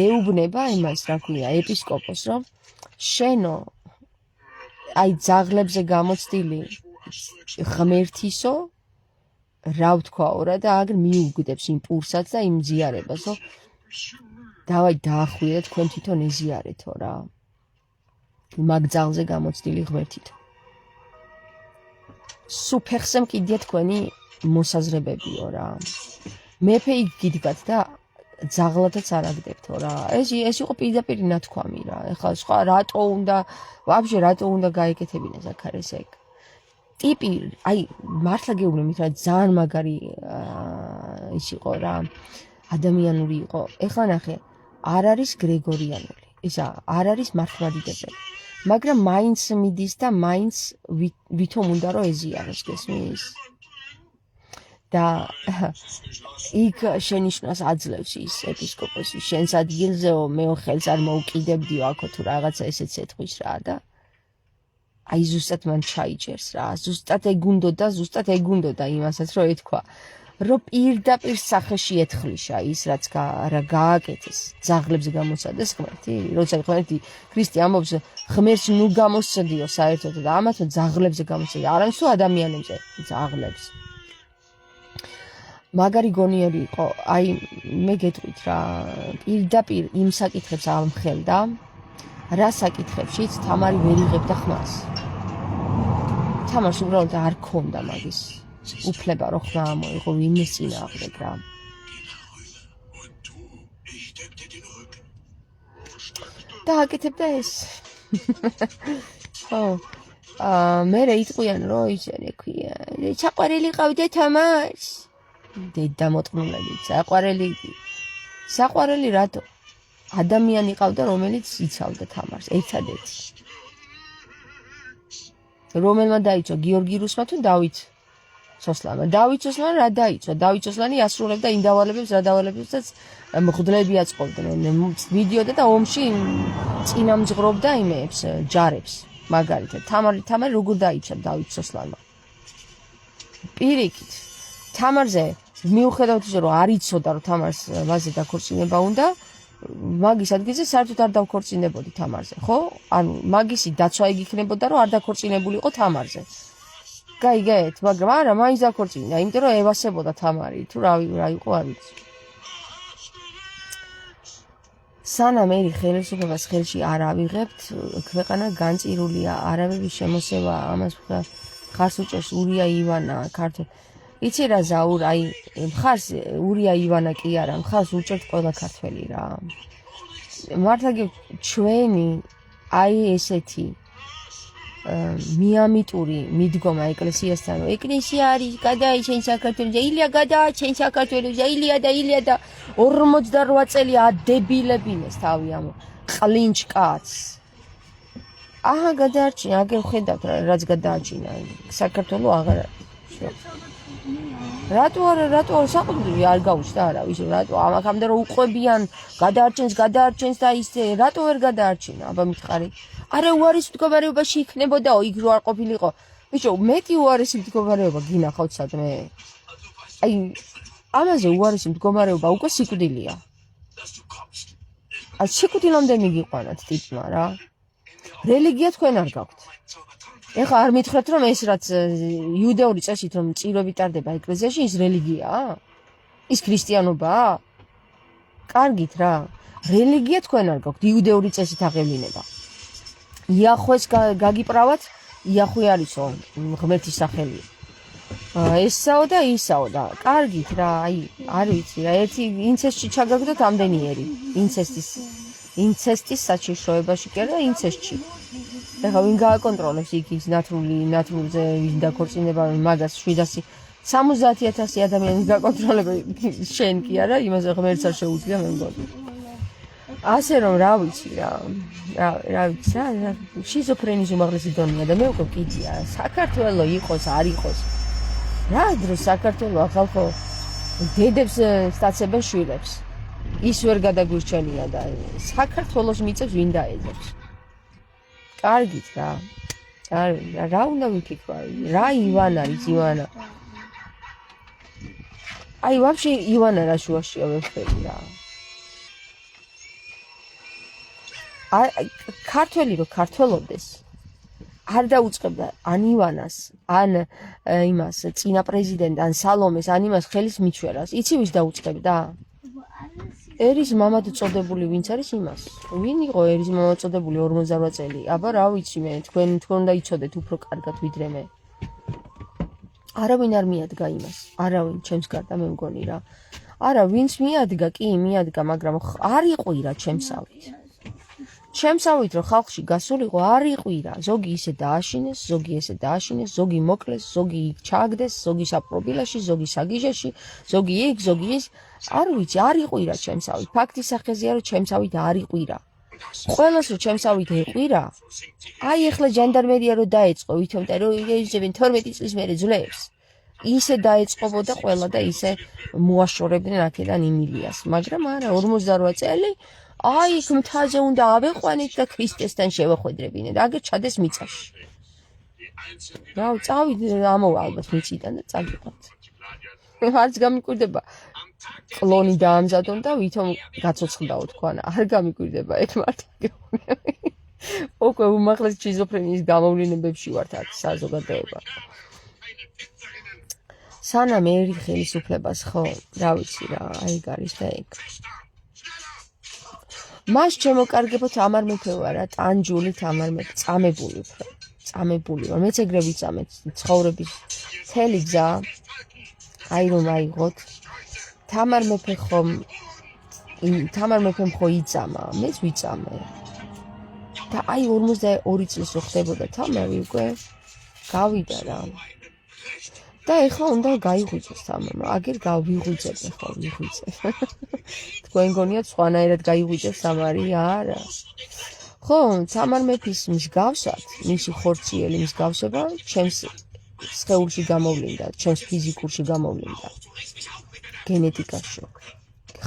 ეუბნება იმას, რა ქვია, ეპისკოპოს, რომ შენო აი ძაღლებზე გამოცდილი ღმერთისო, რა ვთქვაო რა და აგ მიუგდებს იმ პურსაც და იმ ზიარებას, რომ დავაი დაახვიე თქვენ თვითონ ეზიარეთო რა. მაგ ძაღლზე გამოცდილი ღმერთითო. სულ ფეხზე მკიდია თქვენი მოსაზრებებიო რა. მეფე იქ გიდგათ და ძაღლადაც არ აგდებთო რა. ეს იყო პირდაპირ ნათქვამი რა. ეხლა სხვა რატო უნდა გაეკეთებინა ზაქარიას ეგ. ტიპი, აი მართლა გეუბნებით რა, ძალიან მაგარი ის იყო რა, ადამიანური იყო. ეხლა ნახე, არ არის გრეგორიანული, ისა არ არის მართლმადიდებელი, მაგრამ მაინც მიდის და მაინც ვითომ უნდა რომ ეზიაროს, გესმის? და იქ შენიშვნას აძლევს ის ეპისკოპოსი, შენს ადგილზეო მეო ხელს არ მოუკიდებდიო აქო თუ რაღაცა ესეც ეთქვის რა და აი ზუსტად მან ჩაიჭერს რა, ზუსტად ეგუნდოდა იმასაც რომ ეთქვა, რომ პირდაპირ სახეში ეთქლიშა ის რაც გააკეთეს, ძაღლებზე გამოსცადეს ღმერთი, როცა ღმერთი ქრისტე ამბობს ღმერთს ნუ გამოსცდიო საერთოდ და ამათო ძაღლებზე გამოსცადე, არა სულ ადამიანებზე, ძაღლებს. მაგარი გონიერი იყო, აი მე გეტყვით რა, პირდაპირ იმ საკითხებს ამხელდა, რა საკითხებშიც თამარი ვერ იღებდა ხმას. თამარს უბრალოდ არ ქონდა მაგის უფლება რომ ხმა ამოიღო ვინმეს წინააღმდეგ რა. და აკეთებდა ეს. ხო. მერე იტყვიან რომ ისინი ქვია, საყვარელი ყავდა თამარს. დედა მოწყნულებით, საყვარელი რატო? ადამიანი ყავდა, რომელიც იცავდა თამარს, ერთადერთი. რომელმა დაიცვა გიორგი რუსმა თუ დავით სოსლანმა. დავით სოსლანი რა დაიცვა? დავით სოსლანი ასრულებდა იმ დავალებებს, რა დავალებებსაც მღვდლები აწყობდნენ. მიდიოდა და ომში წინამძღვრობდა იმებს, ჯარებს. მაგალითად, თამარი როგორ დაიცვა დავით სოსლანმა? პირიქით, თამარზე მიუხედავად ისე რომ არ იცოდა რომ თამარს მასზე დაქორწინება უნდა, მაგის ადგილზე საერთოდ არ დავქორწინებოდი თამარზე, ხო? ანუ მაგისი დაცვა იგი იქნებოდა რომ არ დაქორწინებულიყო თამარზე. გაიგეთ, მაგრამ არა, მაინც დაქორწინა, იმიტომ რომ ევასებოდა თამარი, თუ რა იყო არ ვიცი. სანამ ერი ხელისუფლებას ხელში არ ავიღებთ, ქვეყანა განწირულია, არაბების შემოსევა, ამას ხარს უჭერს ურია ივანა, ქართულ. იცი რა ზაურ, აი, მხარს ურია ივანა კი არა, მხარს უჭერთ ყველა ქართველი რა. მართლა ჩვენი აი ესეთი მიამიტური მიდგომა ეკლესიასთან, რომ ეკლესია არის გადაიჩენ საქართველოს, ილია გადააჩენ საქართველოს, ილია და 48 წელი ადებილებინეს თავი ამ ყლინჩკაც. აჰა გადაარჩინა, აგერ ხედავთ რაც გადაარჩინა, საქართველოს აღარ რატო საყუდრი არ გაუჩნდა არავის, რატო ამახამდე რომ უყვებიან გადაარჩენს და ისე რატო ვერ გადაარჩინა, აბა მითხარი. არა უარეს მდგომარეობაში იქნებოდაო, იქ რო არ ყოფილიყო. ბიჭო, მეტი უარესი მდგომარეობა გინახავთ სადმე. აი, ამაზე უარესი მდგომარეობა უკვე სიკვდილია. აი, სიკვდილამდე მიგიყვანათ ტიპმა რა. რელიგია თქვენ არ გაქვთ. ეხლა არ მითხრათ რომ ეს რაც იუდეური წესით რომ წირვები ტარდება ეკლესიაში, ის რელიგიაა? ის ქრისტიანობაა? კარგით რა. რელიგია თქვენ არ გაქვთ, იუდეური წესით აღევლინება. იახვეს გაგიправათ, იახვე არისო, ღმერთის სახელი. ესაო და ისაო და კარგით რა, აი, არ ვიცი რა, ერთი ინცესტში ჩაგაგდოთ ამდენიერი. ინცესტის საჩირშოებაში კი არა, ინცესტში. ეხლა ვინ გააკონტროლებს იქ ის ნათრულზე ვინ დაქორწინება მაგას 70,000 ადამიანის გაკონტროლება შენ კი არა, იმაზე ღმერთს არ შეუძლია მე მგონი. ასე რომ რა ვიცი რა შიზოფრენის უმაღლესი დონეა და მე უკვე კიდია საქართველო იყოს არ იყოს რა დროს საქართველო ახალხო დედებს სტაცებენ შვილებს ის ვერ გადაგვირჩენია და საქართველოს მიწებს ვინ დაეძებს კარგით რა უნდა ვიფიქრო რა ივანა არის ივანა აი ვაფშე ივანა რა შუაშია ვეფერი რა ქართველი რო ქართველობდეს არ დაუწყებდა ან ივანას ან იმას წინა პრეზიდენტ ან სალომეს ან იმას ხელის მიჩვერას იცი ვის დაუწყებდა ერის მამად წოდებული ვინც არის იმას ვინ იყო ერის მამად წოდებული 48 წელი აბა რა ვიცი მე თქვენ უნდა იცოდეთ უფრო კარგად ვიდრე მე არავინ არ მიადგა იმას არავინ ჩემს გარდა მე მგონი რა არა ვინც მიადგა კი მიადგა მაგრამ არ იყვირა ჩემსავით ჩემსავით რომ ხალხში გასულიყო არ იყვირა ზოგი ისე დააშინეს ზოგი ესე დააშინეს ზოგი მოკლეს ზოგი ჩააგდეს ზოგი საპრობილაში ზოგი საგიჟეში ზოგი იქ ზოგი ის არ ვიცი არ იყვირა ჩემსავით ფაქტის სახეზეა რომ ჩემსავით არ იყვირა ყველას რომ ჩემსავით ეყვირა აი ეხლა ჟანდარმერია რომ დაეწყო ვითომ და რომ ეძებენ 12 წლის მერე ძლებს ისე დაეწყობოდა ყველა და ისე მოაშორებდნენ აქედან იმილიას მაგრამ არა 48 წელი აი ის მთაზე უნდა ავეყვანით და ქრისტესთან შევახვედრებინეთ აგერ ჩადეს მიწაში რა წავიდე ამოვა ალბათ მიწიდან და წაგიყვანთ არც გამიკვირდება კლონი დაამზადონ და ვითომ გაცოცხლდაო თქვანა არ გამიკვირდება ეს მარტო უკვე უმაღლეს შიზოფრენიის გამოვლენებში ვართ აქ საზოგადოება სანამ ერი ხელისუფლებას ხო რა ვიცი რა აი გარის და ეგ მას შემოკარგებო თამარ მეფე ვარა ტანჯული თამარ მეფე წამებული ვარ მეც ეგრე ვიწამეთ ცხოვრების მთელი გზა აი რომ აიღოთ თამარ მეფემ ხო იწამა მეც ვიწამე და აი 42 წლის რო ხდებოდა თამარი უკვე გავიდა რა და ეხლა უნდა გაიღვიძოს თამარმა აგერ გავიღვიძებ ხო ვიღვიძებ თქვენ გონიათ სხვანაირად გაიღვიძებს თამარი არა ხო თამარ მეფის მსგავსად მისი ხორციელი მსგავსება ჩემს სხეულში გამოვლინდა, ჩვენს ფიზიკურში გამოვლინდა. გენეტიკაში.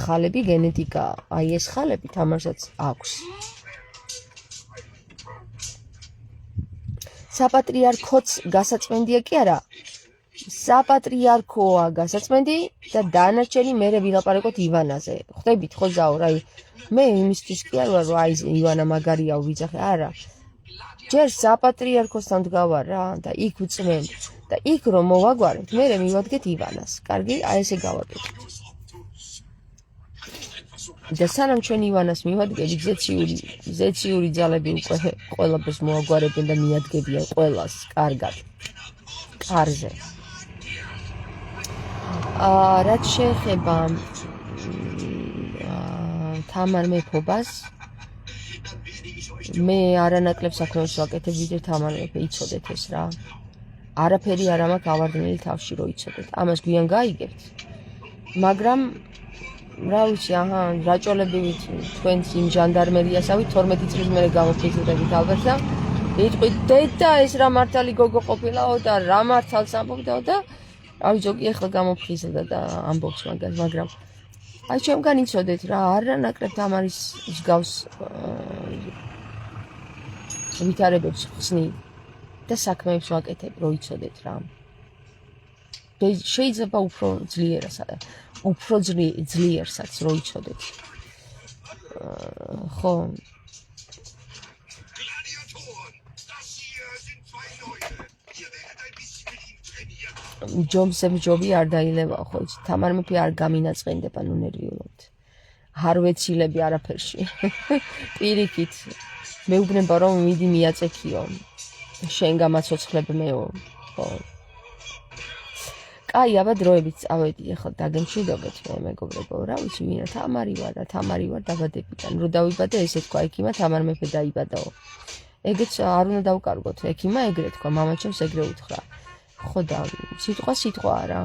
ხალები გენეტიკა, აი ეს ხალები თამაშაც აქვს. საპატრიარქოც გასაწმენდია კი არა? საპატრიარქოა გასაწმენდი და დანარჩენი მერე ვილაპარაკოთ ივანაზე. ხვდებით ხო ზაო, აი მე იმისთვის კი არ ვარ, რომ აი ივანა მაგარია ვიძახე, არა. ჯერ საპატრიარქოსთან დგავარ რა და იქ ვწმენ და იქ რომ მოვაგვარებთ, მერე მივადგეთ ივანას. კარგი, აი ესე გავაკეთეთ. და სანამ ჩვენ ივანას მივადგებით, ზეციური ძალები უკვე ყველაფერს მოაგვარებენ და მიადგებიან ყველას კარგად. კარზე. რაც შეეხება თამარ მეფობას, მე არანაკლებ საქმეებს ვაკეთებ, ვიდრე თამარ მეფე, იცოდეთ ეს რა. არაფერი არ მაქვს ავარდნილი თავში რომ იცოდეთ. ამას გვიან გაიგებთ. მაგრამ რა ვიცი, რაჭოლებივით თქვენს იმ ჟანდარმერიასავით 12 წლის მერე გამოფხიზლდებით ალბათ და იტყვით დედა ეს რა მართალი გოგო ყოფილაო და რა მართალს ამბობდაო და აი ზოგი ახლა გამოფხიზლდა და ამბობს მაგას, მაგრამ აი ჩემგან იცოდეთ რა, არანაკლებ თამარის მსგავს ვითარებებს ხსნი და საქმეებს ვაკეთებ, რომ იცოდეთ რა. შეიძლება უფრო ძლიერსაც რო იცოდეთ. ხო. ჯობი არ დაილევა ხო, თამარ მეფე არ გამინაწყენდება ნუ ნერვიულობთ. არ ვეცილები არაფერში. პირიქით მეუბნება რომ მიდი მიაწექიო. შენ გამაცოცხლებ მეო. ხო. აი, აბა დროებით წავედი, ახლა დაგემშვიდობეთ მე მეგობრებო, რა ვიცი, ვინა თამარი ვარ დაბადებიდან. რო დავიბადე, ესე თქვა, ექიმა თამარ მეფე დაიბადაო. ეგეც არ უნდა დავკარგოთ, ექიმა ეგრე თქვა, მამაჩემს ეგრე უთხრა. ხო და სიტყვაა რა.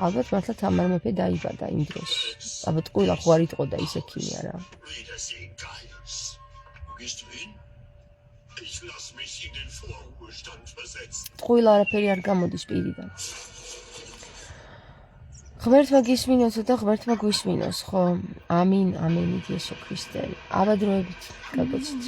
ალბათ მართლა თამარ მეფე დაიბადა იმ დროს. ალბათ ყველა ხო არ იტყოდა ის ექიმია რა. ყველა არაფერი არ გამოდის პირიდან. ღმერთმა გისმინოსო და ღმერთმა გვისმინოს, ხო? ამინ, ამინ, იესო ქრისტე. აბა დროებით, გაგოცით.